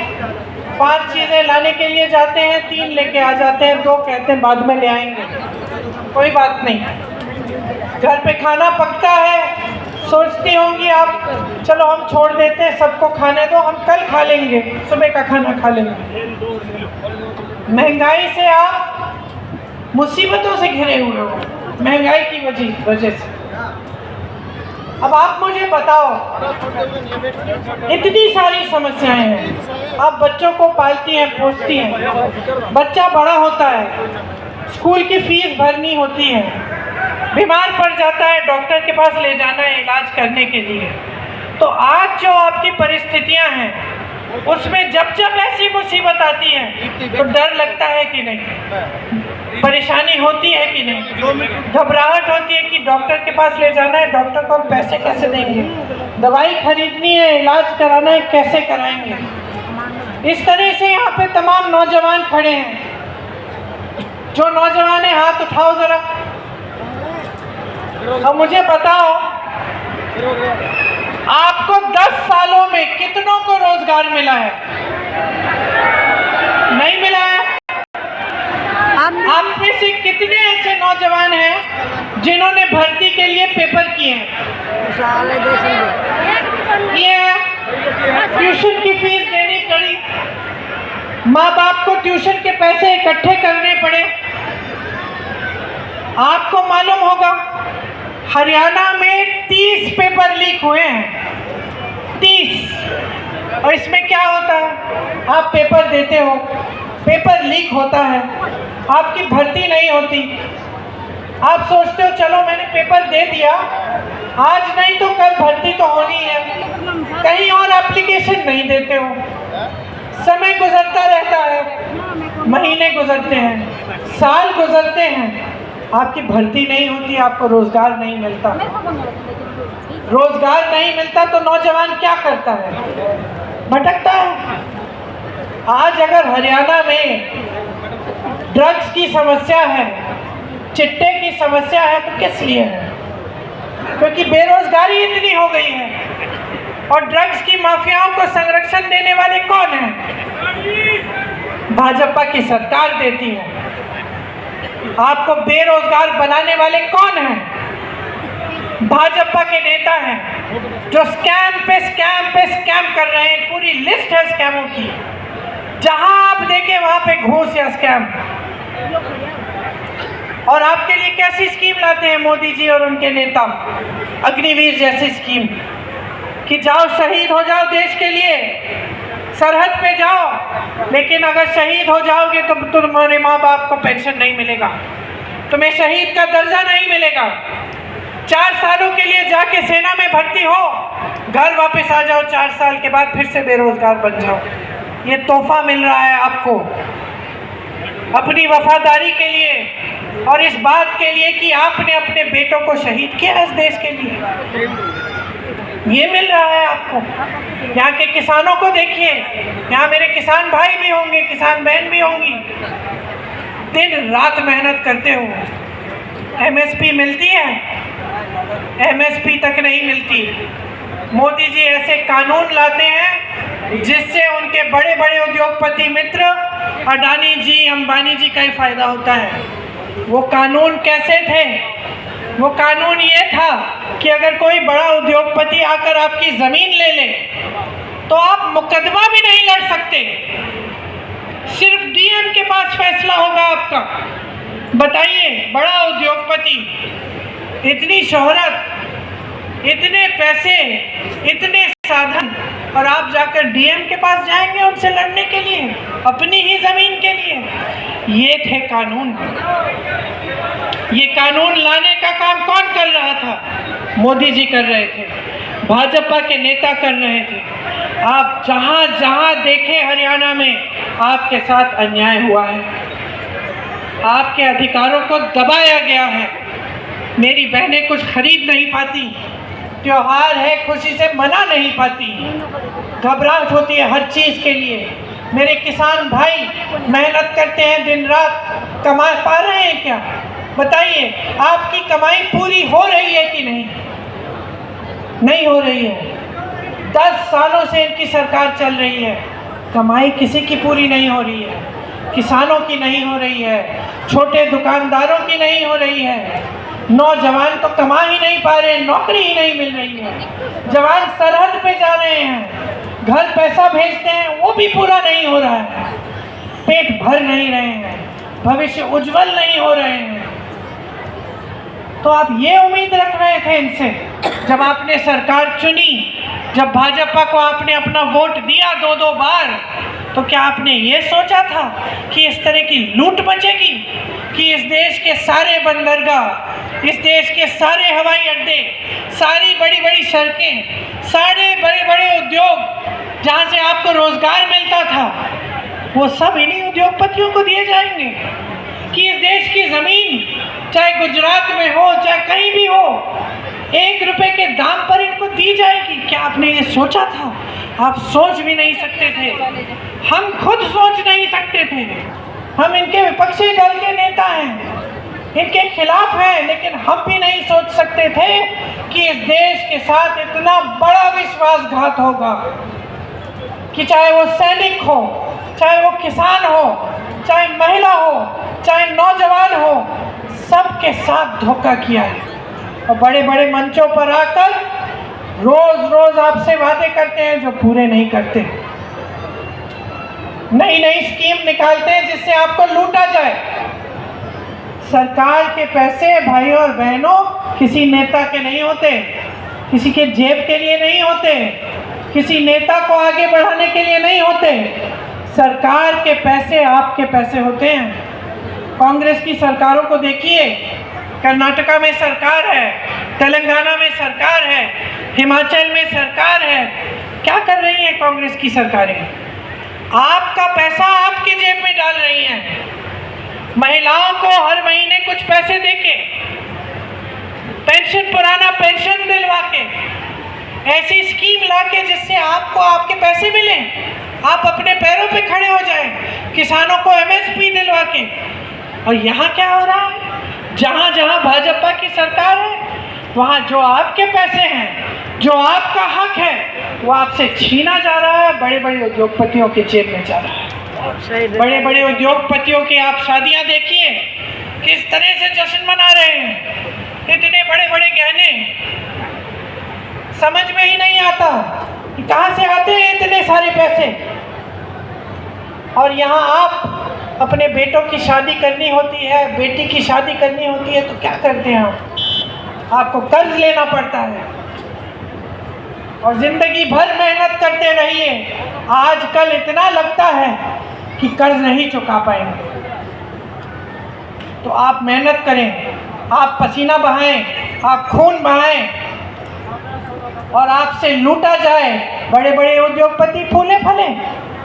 5 चीज़ें लाने के लिए जाते हैं, 3 लेके आ जाते हैं, 2 कहते हैं बाद में ले आएंगे। कोई बात नहीं, घर पे खाना पकता है, सोचती होंगी आप चलो हम छोड़ देते हैं, सबको खाने दो, हम कल खा लेंगे, सुबह का खाना खा लेंगे। महंगाई से आप मुसीबतों से घिरे हुए हो, महंगाई की वजह से। अब आप मुझे बताओ, इतनी सारी समस्याएं हैं, आप बच्चों को पालती हैं, पोसती हैं, बच्चा बड़ा होता है, स्कूल की फीस भरनी होती है, बीमार पड़ जाता है, डॉक्टर के पास ले जाना है इलाज करने के लिए। तो आज जो आपकी परिस्थितियां हैं, उसमें जब जब ऐसी मुसीबत आती है तो डर लगता है कि नहीं, परेशानी होती है कि नहीं, घबराहट होती है कि डॉक्टर के पास ले जाना है, डॉक्टर को हम पैसे कैसे देंगे, दवाई खरीदनी है, इलाज कराना है, कैसे कराएंगे। इस तरह से यहाँ पे तमाम नौजवान खड़े हैं। जो नौजवान है हाथ उठाओ जरा। अब मुझे बताओ, आपको 10 सालों में कितनों को रोजगार मिला है? नहीं मिला है। आप में से कितने ऐसे नौजवान हैं जिन्होंने भर्ती के लिए पेपर किए हैं? ये ट्यूशन की फीस देनी पड़ी, माँ बाप को ट्यूशन के पैसे इकट्ठे करने पड़े। आपको मालूम होगा हरियाणा में 30 पेपर लीक हुए हैं, 30। और इसमें क्या होता है, आप पेपर देते हो, पेपर लीक होता है, आपकी भर्ती नहीं होती। आप सोचते हो चलो मैंने पेपर दे दिया, आज नहीं तो कल भर्ती तो होनी है, कहीं और एप्लीकेशन नहीं देते हो, समय गुजरता रहता है, महीने गुजरते हैं, साल गुजरते हैं, आपकी भर्ती नहीं होती, आपको रोजगार नहीं मिलता। रोजगार नहीं मिलता तो नौजवान क्या करता है? भटकता है। आज अगर हरियाणा में ड्रग्स की समस्या है, चिट्टे की समस्या है, तो किस लिए है? क्योंकि बेरोजगारी इतनी हो गई है। और ड्रग्स की माफियाओं को संरक्षण देने वाले कौन हैं? भाजपा की सरकार देती है। आपको बेरोजगार बनाने वाले कौन हैं? भाजपा के नेता हैं जो स्कैम पे स्कैम कर रहे हैं। पूरी लिस्ट है स्कैमों की, जहां आप देखें वहां पे घूस या स्कैम। और आपके लिए कैसी स्कीम लाते हैं मोदी जी और उनके नेता? अग्निवीर जैसी स्कीम कि जाओ शहीद हो जाओ देश के लिए, सरहद पे जाओ, लेकिन अगर शहीद हो जाओगे तो तुम्हारे माँ बाप को पेंशन नहीं मिलेगा, तुम्हें शहीद का दर्जा नहीं मिलेगा। 4 सालों के लिए जाके सेना में भर्ती हो, घर वापस आ जाओ, 4 साल के बाद फिर से बेरोजगार बन जाओ। ये तोहफा मिल रहा है आपको अपनी वफादारी के लिए और इस बात के लिए कि आपने अपने बेटों को शहीद किया इस देश के लिए। ये मिल रहा है आपको। यहाँ के किसानों को देखिए, यहाँ मेरे किसान भाई भी होंगे, किसान बहन भी होंगी, दिन रात मेहनत करते हो। एमएसपी मिलती है? एमएसपी तक नहीं मिलती। मोदी जी ऐसे कानून लाते हैं जिससे उनके बड़े बड़े उद्योगपति मित्र अडानी जी, अंबानी जी का ही फायदा होता है। वो कानून कैसे थे? वो कानून ये था कि अगर कोई बड़ा उद्योगपति आकर आपकी जमीन ले ले तो आप मुकदमा भी नहीं लड़ सकते, सिर्फ डीएम के पास फैसला होगा आपका। बताइए, बड़ा उद्योगपति, इतनी शोहरत, इतने पैसे, इतने साधन, और आप जाकर डीएम के पास जाएंगे उनसे लड़ने के लिए अपनी ही जमीन के लिए। ये थे कानून। ये कानून लाने का काम कौन कर रहा था? मोदी जी कर रहे थे, भाजपा के नेता कर रहे थे। आप जहां जहां देखें हरियाणा में आपके साथ अन्याय हुआ है, आपके अधिकारों को दबाया गया है। मेरी बहनें कुछ खरीद नहीं पाती, त्योहार है खुशी से मना नहीं पाती, घबराहट होती है हर चीज़ के लिए। मेरे किसान भाई मेहनत करते हैं दिन रात, कमा पा रहे हैं क्या? बताइए, आपकी कमाई पूरी हो रही है कि नहीं? नहीं हो रही है। 10 सालों से इनकी सरकार चल रही है, कमाई किसी की पूरी नहीं हो रही है। किसानों की नहीं हो रही है, छोटे दुकानदारों की नहीं हो रही है, नौजवान तो कमा ही नहीं पा रहे, नौकरी ही नहीं मिल रही है। जवान सरहद पे जा रहे हैं, घर पैसा भेजते हैं, वो भी पूरा नहीं हो रहा है, पेट भर नहीं रहे हैं, भविष्य उज्जवल नहीं हो रहे हैं। तो आप ये उम्मीद रख रहे थे इनसे जब आपने सरकार चुनी, जब भाजपा को आपने अपना वोट दिया 2-2 बार, तो क्या आपने ये सोचा था कि इस तरह की लूट मचेगी, कि इस देश के सारे बंदरगाह, इस देश के सारे हवाई अड्डे, सारी बड़ी बड़ी सड़कें, सारे बड़े बड़े उद्योग जहाँ से आपको रोजगार मिलता था, वो सब इन्हीं उद्योगपतियों को दिए जाएंगे? कि इस देश की ज़मीन चाहे गुजरात में हो चाहे कहीं भी हो, 1 रुपए के दाम पर इनको दी जाएगी? क्या आपने ये सोचा था? आप सोच भी नहीं सकते थे, हम खुद सोच नहीं सकते थे। हम इनके विपक्षी दल के नेता हैं, इनके खिलाफ हैं, लेकिन हम भी नहीं सोच सकते थे कि इस देश के साथ इतना बड़ा विश्वासघात होगा, कि चाहे वो सैनिक हो, चाहे वो किसान हो, चाहे महिला हो, चाहे नौजवान हो, सबके साथ धोखा किया है। और बड़े बड़े मंचों पर आकर रोज रोज आपसे वादे करते हैं जो पूरे नहीं करते, नई नई स्कीम निकालते हैं जिससे आपको लूटा जाए। सरकार के पैसे भाइयों और बहनों किसी नेता के नहीं होते, किसी के जेब के लिए नहीं होते, किसी नेता को आगे बढ़ाने के लिए नहीं होते। सरकार के पैसे आपके पैसे होते हैं। कांग्रेस की सरकारों को देखिए, कर्नाटका में सरकार है, तेलंगाना में सरकार है, हिमाचल में सरकार है। क्या कर रही है कांग्रेस की सरकारें? आपका पैसा आपकी जेब में डाल रही हैं। महिलाओं को हर महीने कुछ पैसे देके, पेंशन, पुराना पेंशन दिलवा के, ऐसी स्कीम लाके जिससे आपको आपके पैसे मिले, आप अपने पैरों पे खड़े हो जाएं, किसानों को एमएसपी दिलवा के। और यहाँ क्या हो रहा है? जहाँ जहाँ भाजपा की सरकार है, वहाँ जो आपके पैसे हैं, जो आपका हक है, वो आपसे छीना जा रहा है, बड़े बड़े उद्योगपतियों के जेब में जा रहा है। बड़े बड़े उद्योगपतियों की आप शादियाँ देखिए, किस तरह से जश्न मना रहे हैं, इतने बड़े बड़े गहने, समझ में ही नहीं आता कि कहाँ से आते हैं इतने सारे पैसे। और यहाँ आप अपने बेटों की शादी करनी होती है, बेटी की शादी करनी होती है, तो क्या करते हैं आपको कर्ज लेना पड़ता है और जिंदगी भर मेहनत करते रहिए। आजकल इतना लगता है कि कर्ज नहीं चुका पाएंगे, तो आप मेहनत करें, आप पसीना बहाएं, आप खून बहाएं और आपसे लूटा जाए। बड़े बड़े उद्योगपति फूले फले।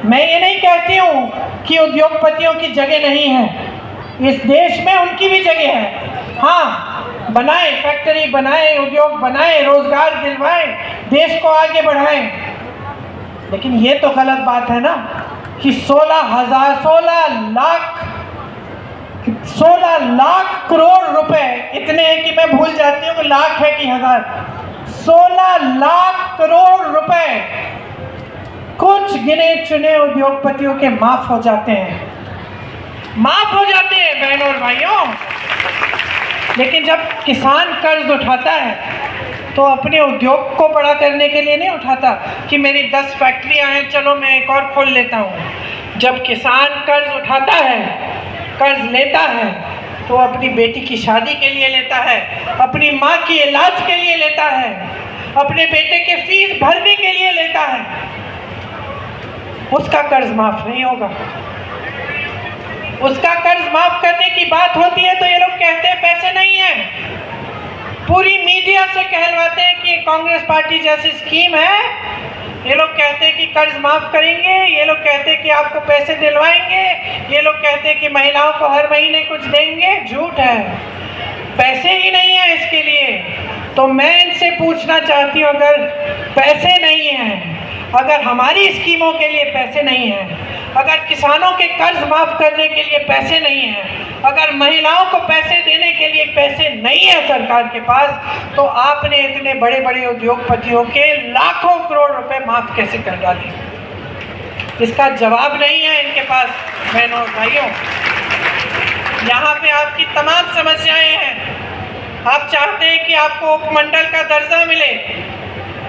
मैं ये नहीं कहती हूँ कि उद्योगपतियों की जगह नहीं है, इस देश में उनकी भी जगह है। हाँ, बनाए, फैक्ट्री बनाए, उद्योग बनाए, रोजगार दिलवाएं, देश को आगे बढ़ाएं। लेकिन ये तो गलत बात है ना कि 16 लाख करोड़ रुपए, इतने हैं कि मैं भूल जाती हूँ कि लाख है कि हजार। 16 लाख करोड़ रुपए कुछ गिने चुने उद्योगपतियों के माफ हो जाते हैं, माफ हो जाते हैं बहनों और भाइयों। लेकिन जब किसान कर्ज उठाता है तो अपने उद्योग को बड़ा करने के लिए नहीं उठाता कि मेरी 10 फैक्ट्रियां हैं, चलो मैं एक और खोल लेता हूँ। जब किसान कर्ज उठाता है, कर्ज लेता है, तो अपनी बेटी की शादी के लिए लेता है, अपनी माँ की इलाज के लिए लेता है, अपने बेटे के फीस भरने के लिए लेता है, उसका कर्ज माफ नहीं होगा। उसका कर्ज माफ करने की बात होती है तो ये लोग कहते हैं पैसे नहीं है। पूरी मीडिया से कहलवाते हैं कि कांग्रेस पार्टी जैसी स्कीम है, ये लोग कहते हैं कि कर्ज माफ करेंगे, ये लोग कहते हैं कि आपको पैसे दिलवाएंगे, ये लोग कहते हैं कि महिलाओं को हर महीने कुछ देंगे। झूठ है, पैसे ही नहीं है इसके लिए। तो मैं इनसे पूछना चाहती हूँ, अगर पैसे नहीं हैं, अगर हमारी स्कीमों के लिए पैसे नहीं हैं, अगर किसानों के कर्ज माफ करने के लिए पैसे नहीं हैं, अगर महिलाओं को पैसे देने के लिए पैसे नहीं है सरकार के पास, तो आपने इतने बड़े बड़े उद्योगपतियों के लाखों करोड़ रुपए माफ कैसे कर डाले? इसका जवाब नहीं है इनके पास। बहनों और भाइयों, यहाँ पे आपकी तमाम समस्याएं हैं। आप चाहते हैं कि आपको उपमंडल का दर्जा मिले,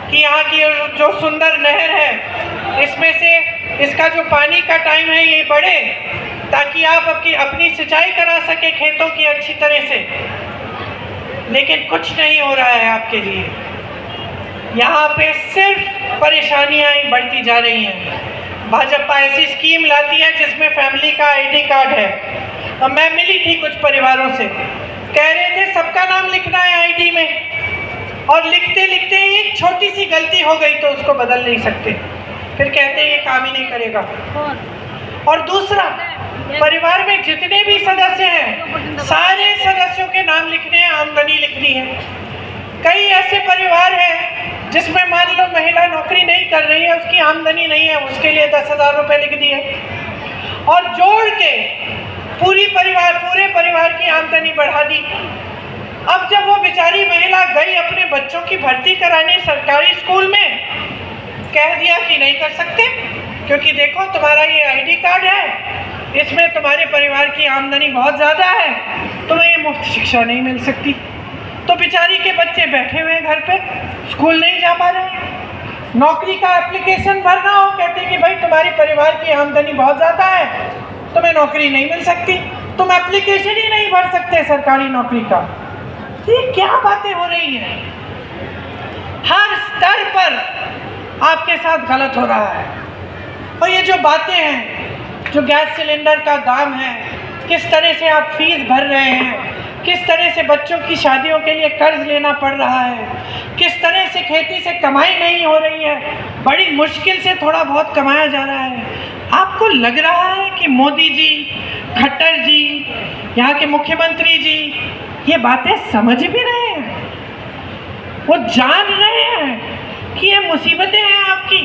कि यहाँ की जो सुंदर नहर है इसमें से इसका जो पानी का टाइम है ये बढ़े, ताकि आप अपनी सिंचाई करा सके खेतों की अच्छी तरह से। लेकिन कुछ नहीं हो रहा है आपके लिए। यहाँ पे सिर्फ परेशानियाँ ही बढ़ती जा रही हैं। भाजपा ऐसी स्कीम लाती है जिसमें फैमिली का आईडी कार्ड है। अब मैं मिली थी कुछ परिवारों से, कह रहे थे सबका नाम लिखना है आईडी में, और लिखते लिखते एक छोटी सी गलती हो गई तो उसको बदल नहीं सकते, फिर कहते हैं ये काम ही नहीं करेगा। और दूसरा, परिवार में जितने भी सदस्य हैं सारे सदस्यों के नाम लिखने हैं, आमदनी लिखनी है। कई ऐसे परिवार हैं जिसमें मान लो महिला नौकरी नहीं कर रही है, उसकी आमदनी नहीं है, उसके लिए 10,000 रुपये लिख दिए, और जोड़ के पूरे परिवार की आमदनी बढ़ा दी। अब जब वो बेचारी महिला गई अपने बच्चों की भर्ती कराने सरकारी स्कूल में, कह दिया कि नहीं कर सकते, क्योंकि देखो तुम्हारा ये आईडी कार्ड है, इसमें तुम्हारे परिवार की आमदनी बहुत ज़्यादा है, तुम्हें ये मुफ्त शिक्षा नहीं मिल सकती। तो बेचारी के बच्चे बैठे हुए हैं घर पे, स्कूल नहीं जा पा रहे। नौकरी का एप्लीकेशन भरना हो, कहते हैं कि भाई तुम्हारे परिवार की आमदनी बहुत ज़्यादा है, तुम्हें नौकरी नहीं मिल सकती, तुम एप्लीकेशन ही नहीं भर सकते सरकारी नौकरी का। ये क्या बातें हो रही हैं? हर स्तर पर आपके साथ गलत हो रहा है। और ये जो बातें हैं, जो गैस सिलेंडर का दाम है, किस तरह से आप फीस भर रहे हैं, किस तरह से बच्चों की शादियों के लिए कर्ज लेना पड़ रहा है, किस तरह से खेती से कमाई नहीं हो रही है, बड़ी मुश्किल से थोड़ा बहुत कमाया जा रहा है। आपको लग रहा है कि मोदी जी, खट्टर जी, यहाँ के मुख्यमंत्री जी ये बातें समझ भी रहे हैं? वो जान रहे हैं कि ये मुसीबतें हैं आपकी?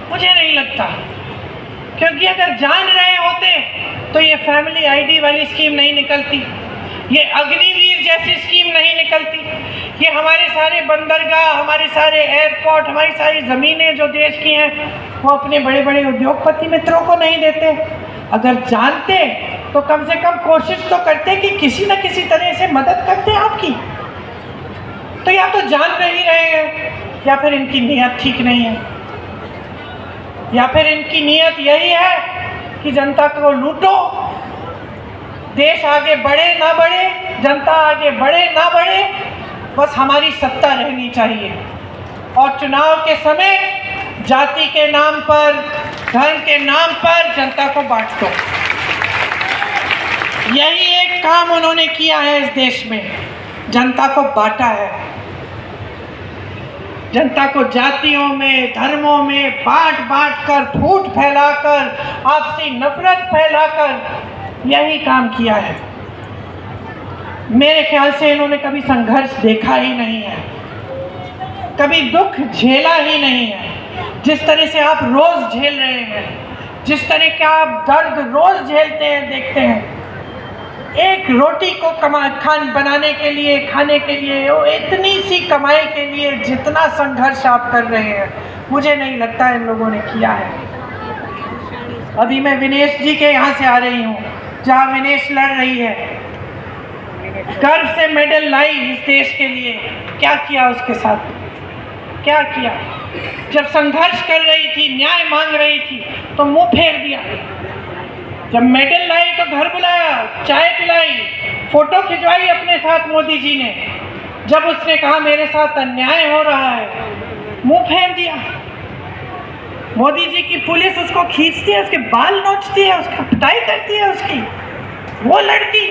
मुझे नहीं लगता, क्योंकि अगर जान रहे होते तो ये फैमिली आईडी वाली स्कीम नहीं निकलती, ये अग्निवीर जैसी स्कीम नहीं निकलती, ये हमारे सारे बंदरगाह, हमारे सारे एयरपोर्ट, हमारी सारी ज़मीनें जो देश की हैं वो अपने बड़े बड़े उद्योगपति मित्रों को नहीं देते। अगर जानते तो कम से कम कोशिश तो करते कि किसी न किसी तरह से मदद करते आपकी। तो या तो जान नहीं रहे हैं, या फिर इनकी नीयत ठीक नहीं है, या फिर इनकी नीयत यही है कि जनता को लूटो, देश आगे बढ़े ना बढ़े, जनता आगे बढ़े ना बढ़े, बस हमारी सत्ता रहनी चाहिए। और चुनाव के समय जाति के नाम पर, धर्म के नाम पर जनता को बांट दो। यही एक काम उन्होंने किया है इस देश में, जनता को बांटा है। जनता को जातियों में, धर्मों में बांट बांट कर, फूट फैलाकर, आपसी नफरत फैलाकर यही काम किया है। मेरे ख्याल से इन्होंने कभी संघर्ष देखा ही नहीं है, कभी दुख झेला ही नहीं है। जिस तरह से आप रोज झेल रहे हैं, जिस तरह का आप दर्द रोज झेलते हैं, देखते हैं, एक रोटी को बनाने के लिए, खाने के लिए, वो इतनी सी कमाई के लिए जितना संघर्ष आप कर रहे हैं, मुझे नहीं लगता इन लोगों ने किया है। अभी मैं विनेश जी के यहाँ से आ रही हूँ, जहाँ विनेश लड़ रही है, गर्व से मेडल लाई इस देश के लिए। क्या किया उसके साथ, क्या किया? जब संघर्ष कर रही थी, न्याय मांग रही थी, तो मुंह फेर दिया। जब मेडल लाई तो घर बुलाया, चाय पिलाई, फोटो खिंचवाई अपने साथ मोदी जी ने। जब उसने कहा मेरे साथ अन्याय हो रहा है, मुंह फेर दिया। मोदी जी की पुलिस उसको खींचती है, उसके बाल नोचती है, उसकी पिटाई करती है। उसकी वो लड़की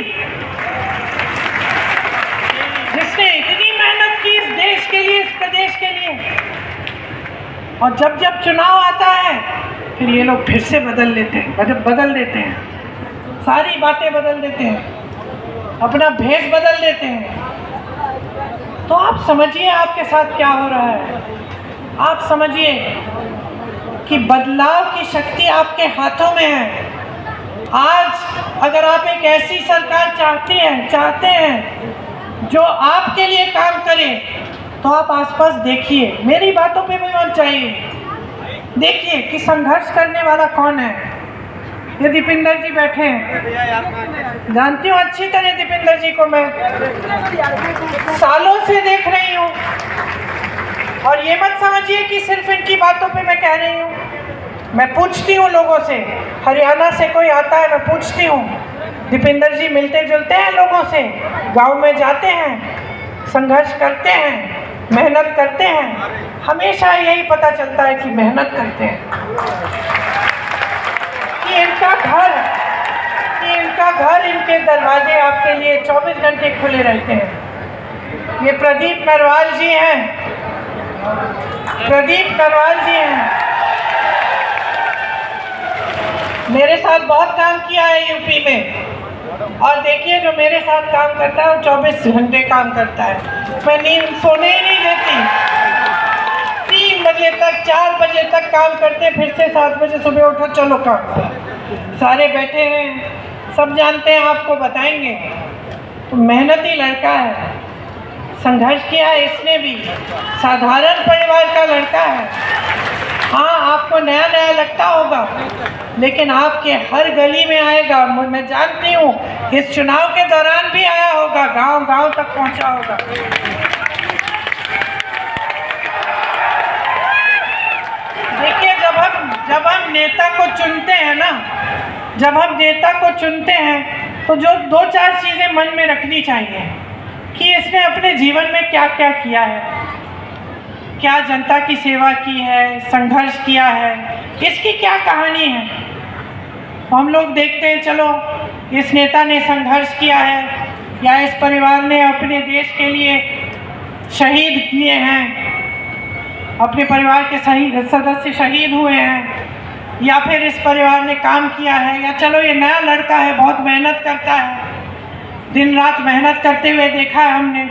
जिसने इतनी मेहनत की इस देश के लिए, इस प्रदेश के लिए, और जब जब चुनाव आता है फिर ये लोग फिर से बदल देते हैं, सारी बातें बदल देते हैं, अपना भेष बदल देते हैं। तो आप समझिए आपके साथ क्या हो रहा है। आप समझिए कि बदलाव की शक्ति आपके हाथों में है। आज अगर आप एक ऐसी सरकार चाहते हैं जो आपके लिए काम करे, तो आप आसपास देखिए, मेरी बातों पे भी मत जाइए, देखिए कि संघर्ष करने वाला कौन है। ये दीपेंद्र जी बैठे हैं, जानती हूँ अच्छी तरह दीपेंद्र जी को, मैं सालों से देख रही हूँ। और ये मत समझिए कि सिर्फ इनकी बातों पे मैं कह रही हूँ, मैं पूछती हूँ लोगों से, हरियाणा से कोई आता है मैं पूछती हूँ, दीपेंद्र जी मिलते जुलते हैं लोगों से, गांव में जाते हैं, संघर्ष करते हैं, मेहनत करते हैं, हमेशा यही पता चलता है कि मेहनत करते हैं, कि इनका घर इनके दरवाजे आपके लिए 24 घंटे खुले रहते हैं। ये प्रदीप नरवाल जी हैं, मेरे साथ बहुत काम किया है यूपी में, और देखिए जो मेरे साथ काम करता है वो 24 घंटे काम करता है। मैं नींद सोने ही नहीं देती, 3 बजे तक 4 बजे तक काम करते, फिर से 7 बजे सुबह उठो चलो काम पे। सारे बैठे हैं, सब जानते हैं, आपको बताएंगे। तो मेहनती लड़का है, संघर्ष किया है इसने भी, साधारण परिवार का लड़का है। हाँ, आपको नया नया लगता होगा, लेकिन आपके हर गली में आएगा। मैं जानती हूँ इस चुनाव के दौरान भी आया होगा, गांव गांव तक पहुंचा होगा। देखिए, जब हम नेता को चुनते हैं ना, तो जो 2-4 चीज़ें मन में रखनी चाहिए कि इसने अपने जीवन में क्या क्या किया है, क्या जनता की सेवा की है, संघर्ष किया है, इसकी क्या कहानी है। हम लोग देखते हैं, चलो इस नेता ने संघर्ष किया है, या इस परिवार ने अपने देश के लिए शहीद किए हैं, अपने परिवार के सदस्य शहीद हुए हैं, या फिर इस परिवार ने काम किया है, या चलो ये नया लड़का है, बहुत मेहनत करता है, दिन रात मेहनत करते हुए देखा है हमने,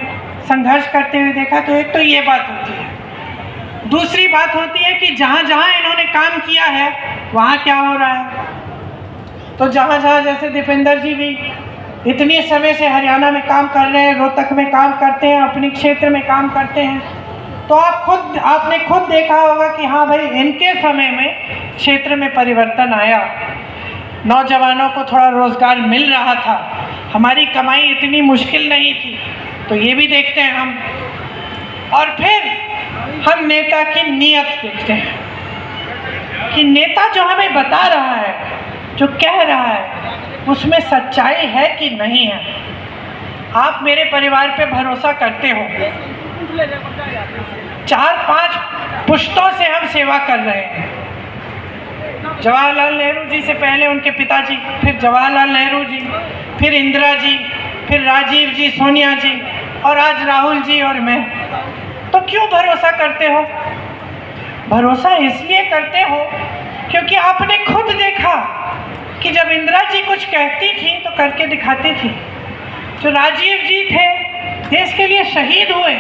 संघर्ष करते हुए देखा। तो एक तो ये बात होती है। दूसरी बात होती है कि जहाँ जहाँ इन्होंने काम किया है वहाँ क्या हो रहा है। तो जहाँ जहाँ, जैसे दीपेंद्र जी भी इतने समय से हरियाणा में काम कर रहे हैं, रोहतक में काम करते हैं, अपने क्षेत्र में काम करते हैं, तो आपने खुद देखा होगा कि हाँ भाई, इनके समय में क्षेत्र में परिवर्तन आया, नौजवानों को थोड़ा रोजगार मिल रहा था, हमारी कमाई इतनी मुश्किल नहीं थी। तो ये भी देखते हैं हम। और फिर हम नेता की नीयत देखते हैं कि नेता जो हमें बता रहा है, जो कह रहा है, उसमें सच्चाई है कि नहीं है। आप मेरे परिवार पे भरोसा करते हो, 4-5 पुश्तों से हम सेवा कर रहे हैं। जवाहरलाल नेहरू जी से पहले उनके पिताजी, फिर जवाहरलाल नेहरू जी, फिर इंदिरा जी, फिर राजीव जी, सोनिया जी, और आज राहुल जी और मैं। तो क्यों भरोसा करते हो? भरोसा इसलिए करते हो क्योंकि आपने खुद देखा कि जब इंदिरा जी कुछ कहती थी तो करके दिखाती थी। जो राजीव जी थे, देश के लिए शहीद हुए,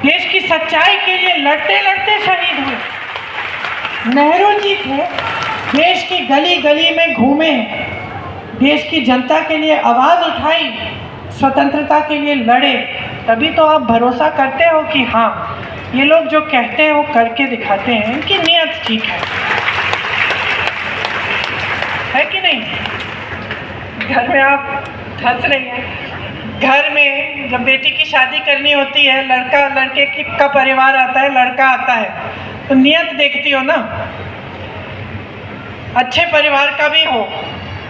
देश की सच्चाई के लिए लड़ते लड़ते शहीद हुए। नेहरू जी थे, देश की गली गली में घूमे, देश की जनता के लिए आवाज़ उठाई, स्वतंत्रता के लिए लड़े। तभी तो आप भरोसा करते हो कि हाँ, ये लोग जो कहते हैं वो करके दिखाते हैं, इनकी नीयत ठीक है कि नहीं? घर में आप हंस रही हैं। घर में जब बेटी की शादी करनी होती है, लड़का लड़के का परिवार आता है, लड़का आता है, तो नियत देखती हो ना। अच्छे परिवार का भी हो,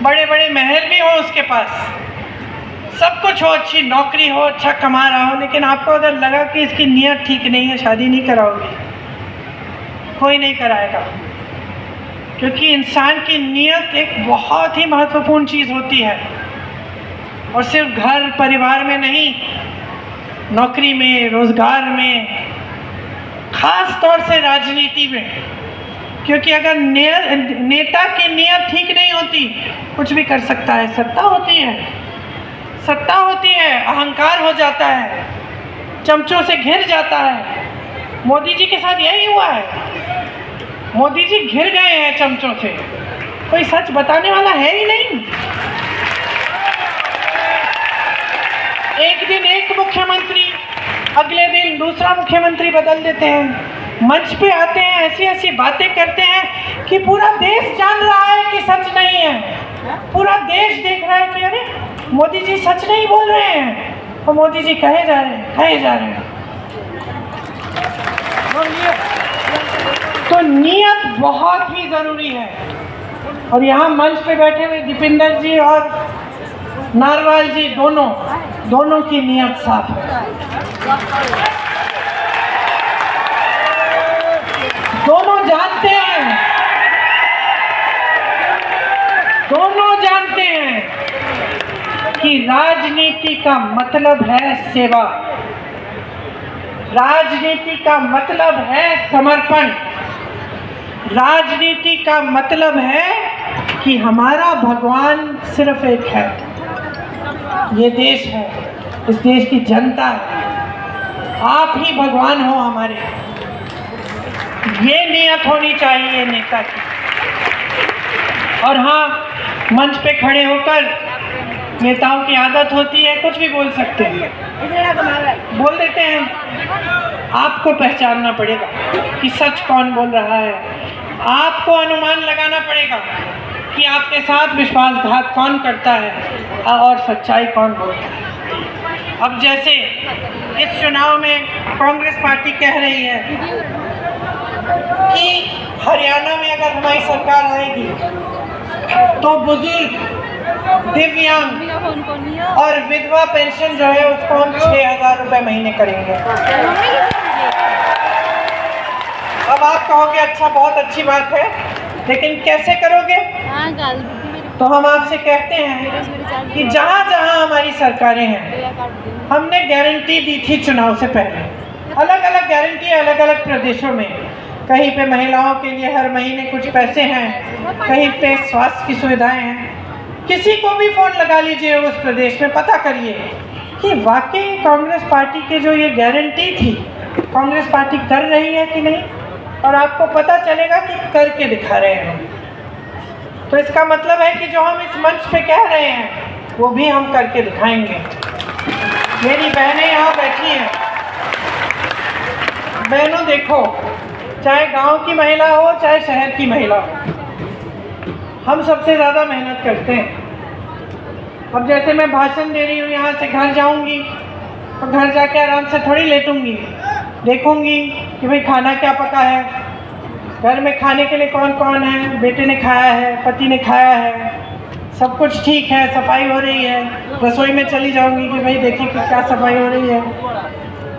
बड़े बड़े महल भी हो उसके पास, सब कुछ हो, अच्छी नौकरी हो, अच्छा कमा रहा हो, लेकिन आपको अगर लगा कि इसकी नीयत ठीक नहीं है, शादी नहीं कराओगे, कोई नहीं कराएगा। क्योंकि इंसान की नीयत एक बहुत ही महत्वपूर्ण चीज़ होती है, और सिर्फ घर परिवार में नहीं, नौकरी में, रोजगार में, खास तौर से राजनीति में। क्योंकि अगर नेता की नीयत ठीक नहीं होती, कुछ भी कर सकता है। सत्ता होती है, अहंकार हो जाता है, चमचों से घिर जाता है। मोदी जी के साथ यही हुआ है, मोदी जी घिर गए हैं चमचों से, कोई सच बताने वाला है ही नहीं। एक दिन एक मुख्यमंत्री, अगले दिन दूसरा मुख्यमंत्री बदल देते हैं, मंच पे आते हैं, ऐसी ऐसी बातें करते हैं कि पूरा देश जान रहा है कि सच नहीं है। पूरा देश देख रहा है कि अरे मोदी जी सच नहीं बोल रहे हैं, और मोदी जी कहे जा रहे हैं। तो नीयत बहुत ही ज़रूरी है। और यहाँ मंच पे बैठे हुए दीपेंद्र जी और नारवाल जी दोनों की नीयत साफ है। दोनों जानते हैं कि राजनीति का मतलब है सेवा, राजनीति का मतलब है समर्पण, राजनीति का मतलब है कि हमारा भगवान सिर्फ एक है, ये देश है, इस देश की जनता है, आप ही भगवान हो हमारे। ये नियत होनी चाहिए नेता की। और हाँ, मंच पे खड़े होकर नेताओं की आदत होती है कुछ भी बोल सकते हैं, बोल देते हैं। आपको पहचानना पड़ेगा कि सच कौन बोल रहा है, आपको अनुमान लगाना पड़ेगा कि आपके साथ विश्वासघात कौन करता है और सच्चाई कौन बोलता है। अब जैसे इस चुनाव में कांग्रेस पार्टी कह रही है कि हरियाणा में अगर हमारी सरकार आएगी तो बुजुर्ग, दिव्यांग और विधवा पेंशन जो है उसको हम 6,000 रुपये महीने करेंगे। अब आप कहोगे अच्छा, बहुत अच्छी बात है, लेकिन कैसे करोगे? तो हम आपसे कहते हैं कि जहाँ जहाँ हमारी सरकारें हैं, हमने गारंटी दी थी चुनाव से पहले, अलग अलग गारंटी अलग अलग प्रदेशों में। कहीं पे महिलाओं के लिए हर महीने कुछ पैसे हैं, कहीं पे स्वास्थ्य की सुविधाएं हैं। किसी को भी फ़ोन लगा लीजिए उस प्रदेश में, पता करिए कि वाकई कांग्रेस पार्टी के जो ये गारंटी थी, कांग्रेस पार्टी कर रही है कि नहीं, और आपको पता चलेगा कि करके दिखा रहे हैं। तो इसका मतलब है कि जो हम इस मंच पे कह रहे हैं वो भी हम करके दिखाएंगे। मेरी बहनें यहाँ बैठी हैं, बहनों देखो, चाहे गांव की महिला हो चाहे शहर की महिला हो, हम सबसे ज़्यादा मेहनत करते हैं। अब जैसे मैं भाषण दे रही हूँ, यहाँ से घर जाऊँगी और घर जाके आराम से थोड़ी लेटूँगी, देखूँगी कि भाई खाना क्या पका है, घर में खाने के लिए कौन कौन है, बेटे ने खाया है, पति ने खाया है, सब कुछ ठीक है, सफाई हो रही है। रसोई में चली जाऊँगी कि भाई देखिए कि क्या सफाई हो रही है,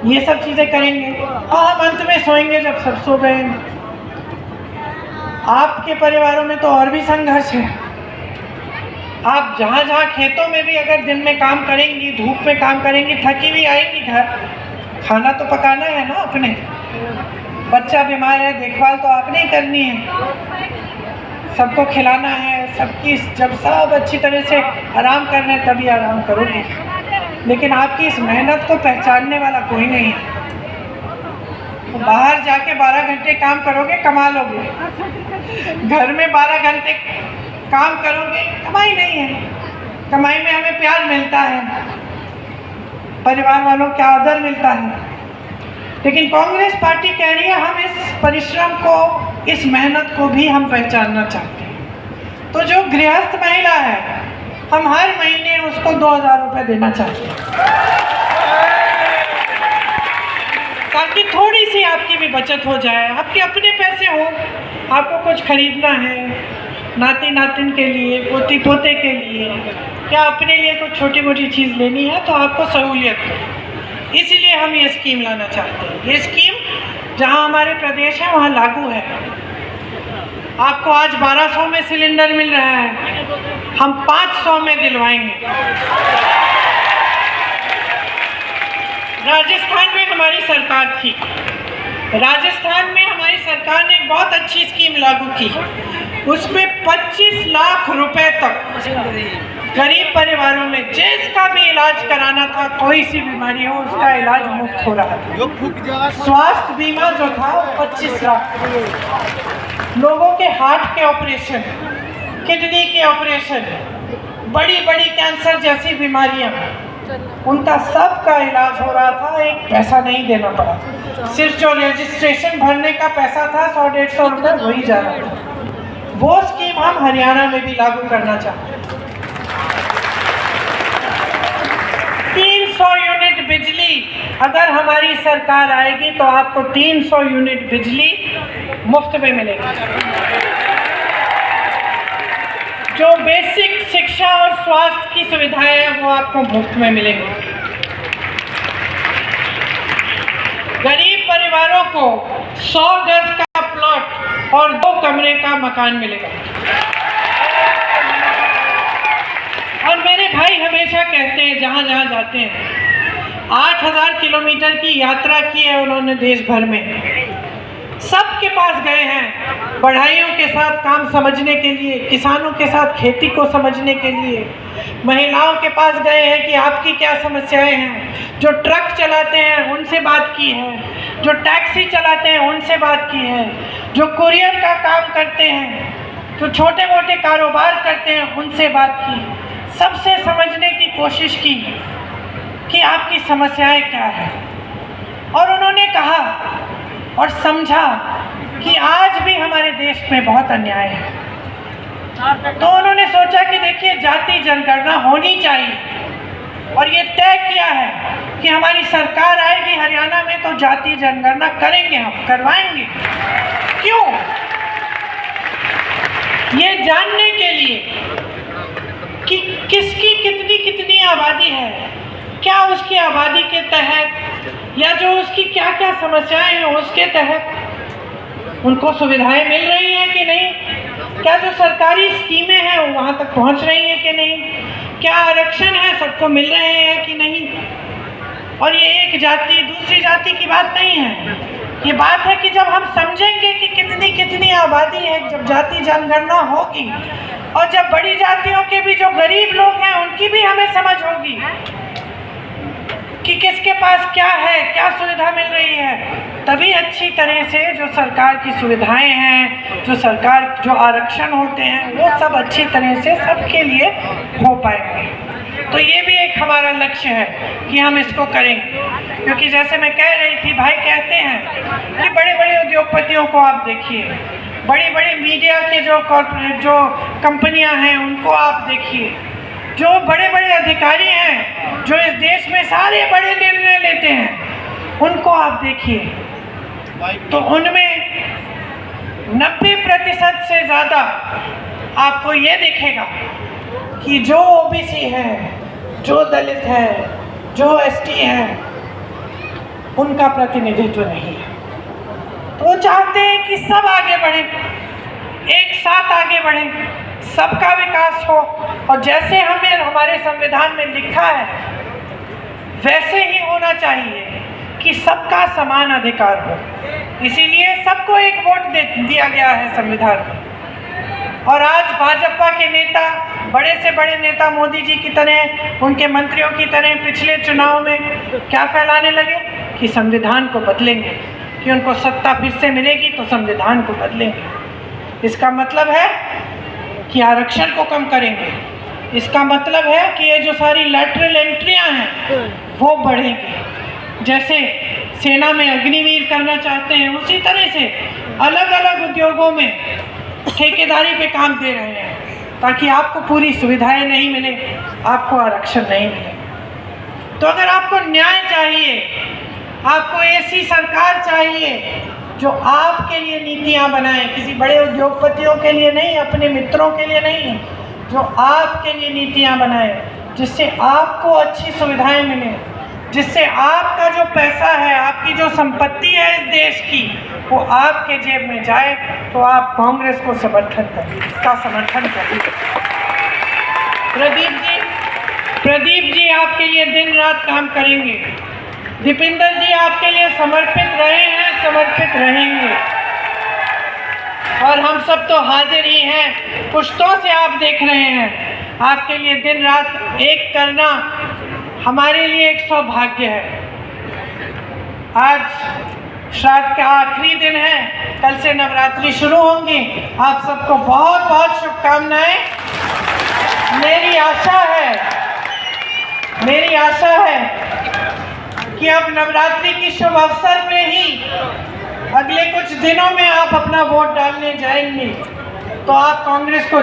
ये सब चीज़ें करेंगे और हम अंत में सोएंगे जब सब सो गए। आपके परिवारों में तो और भी संघर्ष है। आप जहाँ जहाँ खेतों में भी अगर दिन में काम करेंगी, धूप में काम करेंगी, थकी हुई आएंगी घर, खाना तो पकाना है ना अपने। बच्चा बीमार है, देखभाल तो आपने ही करनी है, सबको खिलाना है, सबकी जब सब अच्छी तरह से आराम कर रहे हैं तभी आराम करोगे। लेकिन आपकी इस मेहनत को पहचानने वाला कोई नहीं है। तो बाहर जाके 12 घंटे काम करोगे, कमा लोगे, घर में 12 घंटे काम करोगे, कमाई नहीं है। कमाई में हमें प्यार मिलता है, परिवार वालों का आदर मिलता है। लेकिन कांग्रेस पार्टी कह रही है हम इस परिश्रम को, इस मेहनत को भी हम पहचानना चाहते हैं। तो जो गृहस्थ महिला है, हम हर महीने उसको 2,000 रुपये देना चाहते हैं, ताकि थोड़ी सी आपकी भी बचत हो जाए, आपके अपने पैसे हो। आपको कुछ खरीदना है नाती नातिन के लिए, पोती पोते के लिए, या अपने लिए कुछ छोटी मोटी चीज़ लेनी है तो आपको सहूलियत हो। इसीलिए हम ये स्कीम लाना चाहते हैं। ये स्कीम जहाँ हमारे प्रदेश है वहाँ लागू है। आपको आज 1200 में सिलेंडर मिल रहा है, हम 500 में दिलवाएंगे। राजस्थान में हमारी सरकार थी, राजस्थान में हमारी सरकार ने एक बहुत अच्छी स्कीम लागू की। उसमें 25 लाख रुपए तक गरीब परिवारों में जिसका भी इलाज कराना था, कोई सी बीमारी हो उसका इलाज मुफ्त हो रहा था। स्वास्थ्य बीमा जो था 25 लाख, लोगों के हार्ट के ऑपरेशन, किडनी के ऑपरेशन, बड़ी बड़ी कैंसर जैसी बीमारियां, उनका सबका इलाज हो रहा था, एक पैसा नहीं देना पड़ा। सिर्फ जो रजिस्ट्रेशन भरने का पैसा था 100-150 रुपये वही जा रहा था। वो स्कीम हम हरियाणा में भी लागू करना चाहते हैं। 300 यूनिट बिजली अगर हमारी सरकार आएगी तो आपको 300 यूनिट बिजली मुफ्त में मिलेगी। जो बेसिक शिक्षा और स्वास्थ्य की सुविधाएं हैं वो आपको मुफ्त में मिलेंगी। गरीब परिवारों को 100 गज का प्लॉट और 2 कमरे का मकान मिलेगा। और मेरे भाई हमेशा कहते हैं, जहाँ जहाँ जाते हैं, 8000 किलोमीटर की यात्रा की है उन्होंने देश भर में। सबके पास गए हैं, बढ़ाइयों के साथ काम समझने के लिए, किसानों के साथ खेती को समझने के लिए, महिलाओं के पास गए हैं कि आपकी क्या समस्याएं हैं। जो ट्रक चलाते हैं उनसे बात की है, जो टैक्सी चलाते हैं उनसे बात की है, जो कुरियर का काम करते हैं, जो छोटे मोटे कारोबार करते हैं उनसे बात की। सबसे समझने की कोशिश की कि आपकी समस्याएं क्या है। और उन्होंने कहा और समझा कि आज भी हमारे देश में बहुत अन्याय है। तो उन्होंने सोचा कि देखिए, जाति जनगणना होनी चाहिए और ये तय किया है कि हमारी सरकार आएगी हरियाणा में तो जाति जनगणना करेंगे, हम करवाएंगे। क्यों? ये जानने के लिए कि किसकी कितनी कितनी आबादी है, क्या उसकी आबादी के तहत या जो उसकी क्या क्या समस्याएं हैं उसके तहत उनको सुविधाएं मिल रही हैं कि नहीं, क्या जो सरकारी स्कीमें हैं वो वहाँ तक पहुँच रही हैं कि नहीं, क्या आरक्षण है सबको मिल रहे हैं कि नहीं। और ये एक जाति दूसरी जाति की बात नहीं है, ये बात है कि जब हम समझेंगे कि कितनी कितनी आबादी है, जब जाति जनगणना होगी और जब बड़ी जातियों के भी जो गरीब लोग हैं उनकी भी हमें समझ होगी कि किसके पास क्या है, क्या सुविधा मिल रही है, तभी अच्छी तरह से जो सरकार की सुविधाएं हैं, जो सरकार जो आरक्षण होते हैं वो सब अच्छी तरह से सबके लिए हो पाएंगे। तो ये भी एक हमारा लक्ष्य है कि हम इसको करेंगे। क्योंकि जैसे मैं कह रही थी, भाई कहते हैं कि बड़े बड़े उद्योगपतियों को आप देखिए, बड़ी बड़ी मीडिया के जो कॉर्पोरेट जो कंपनियां हैं उनको आप देखिए, जो बड़े बड़े अधिकारी हैं जो इस देश में सारे बड़े निर्णय लेते हैं उनको आप देखिए, तो उनमें 90% से ज़्यादा आपको ये दिखेगा कि जो ओबीसी है, जो दलित है, जो एसटी है, उनका प्रतिनिधित्व नहीं है। तो वो चाहते हैं कि सब आगे बढ़े, एक साथ आगे बढ़े, सबका विकास हो। और जैसे हमें हमारे संविधान में लिखा है वैसे ही होना चाहिए कि सबका समान अधिकार हो। इसीलिए सबको एक वोट दिया गया है संविधान में। और आज भाजपा के नेता, बड़े से बड़े नेता मोदी जी की तरह, उनके मंत्रियों की तरह पिछले चुनाव में क्या फैलाने लगे कि संविधान को बदलेंगे, कि उनको सत्ता फिर से मिलेगी तो संविधान को बदलेंगे। इसका मतलब है कि आरक्षण को कम करेंगे, इसका मतलब है कि ये जो सारी लैटरल एंट्रियां हैं वो बढ़ेंगी। जैसे सेना में अग्निवीर करना चाहते हैं उसी तरह से अलग अलग उद्योगों में ठेकेदारी पे काम दे रहे हैं ताकि आपको पूरी सुविधाएं नहीं मिले, आपको आरक्षण नहीं मिले। तो अगर आपको न्याय चाहिए, आपको ऐसी सरकार चाहिए जो आपके लिए नीतियां बनाए, किसी बड़े उद्योगपतियों के लिए नहीं, अपने मित्रों के लिए नहीं, जो आपके लिए नीतियां बनाए, जिससे आपको अच्छी सुविधाएं मिलें, जिससे आपका जो पैसा है, आपकी जो संपत्ति है इस देश की, वो आपके जेब में जाए, तो आप कांग्रेस को समर्थन करिए। प्रदीप जी आपके लिए दिन रात काम करेंगे। दीपेंद्र जी आपके लिए समर्पित रहे हैं, समर्पित रहेंगे। और हम सब तो हाजिर ही हैं, पुश्तों से आप देख रहे हैं। आपके लिए दिन रात एक करना हमारे लिए एक सौभाग्य है। आज श्राद्ध का आखिरी दिन है, कल से नवरात्रि शुरू होंगी। आप सबको बहुत बहुत शुभकामनाएं। मेरी आशा है कि अब नवरात्रि की शुभ अवसर पे ही अगले कुछ दिनों में आप अपना वोट डालने जाएंगे, तो आप कांग्रेस को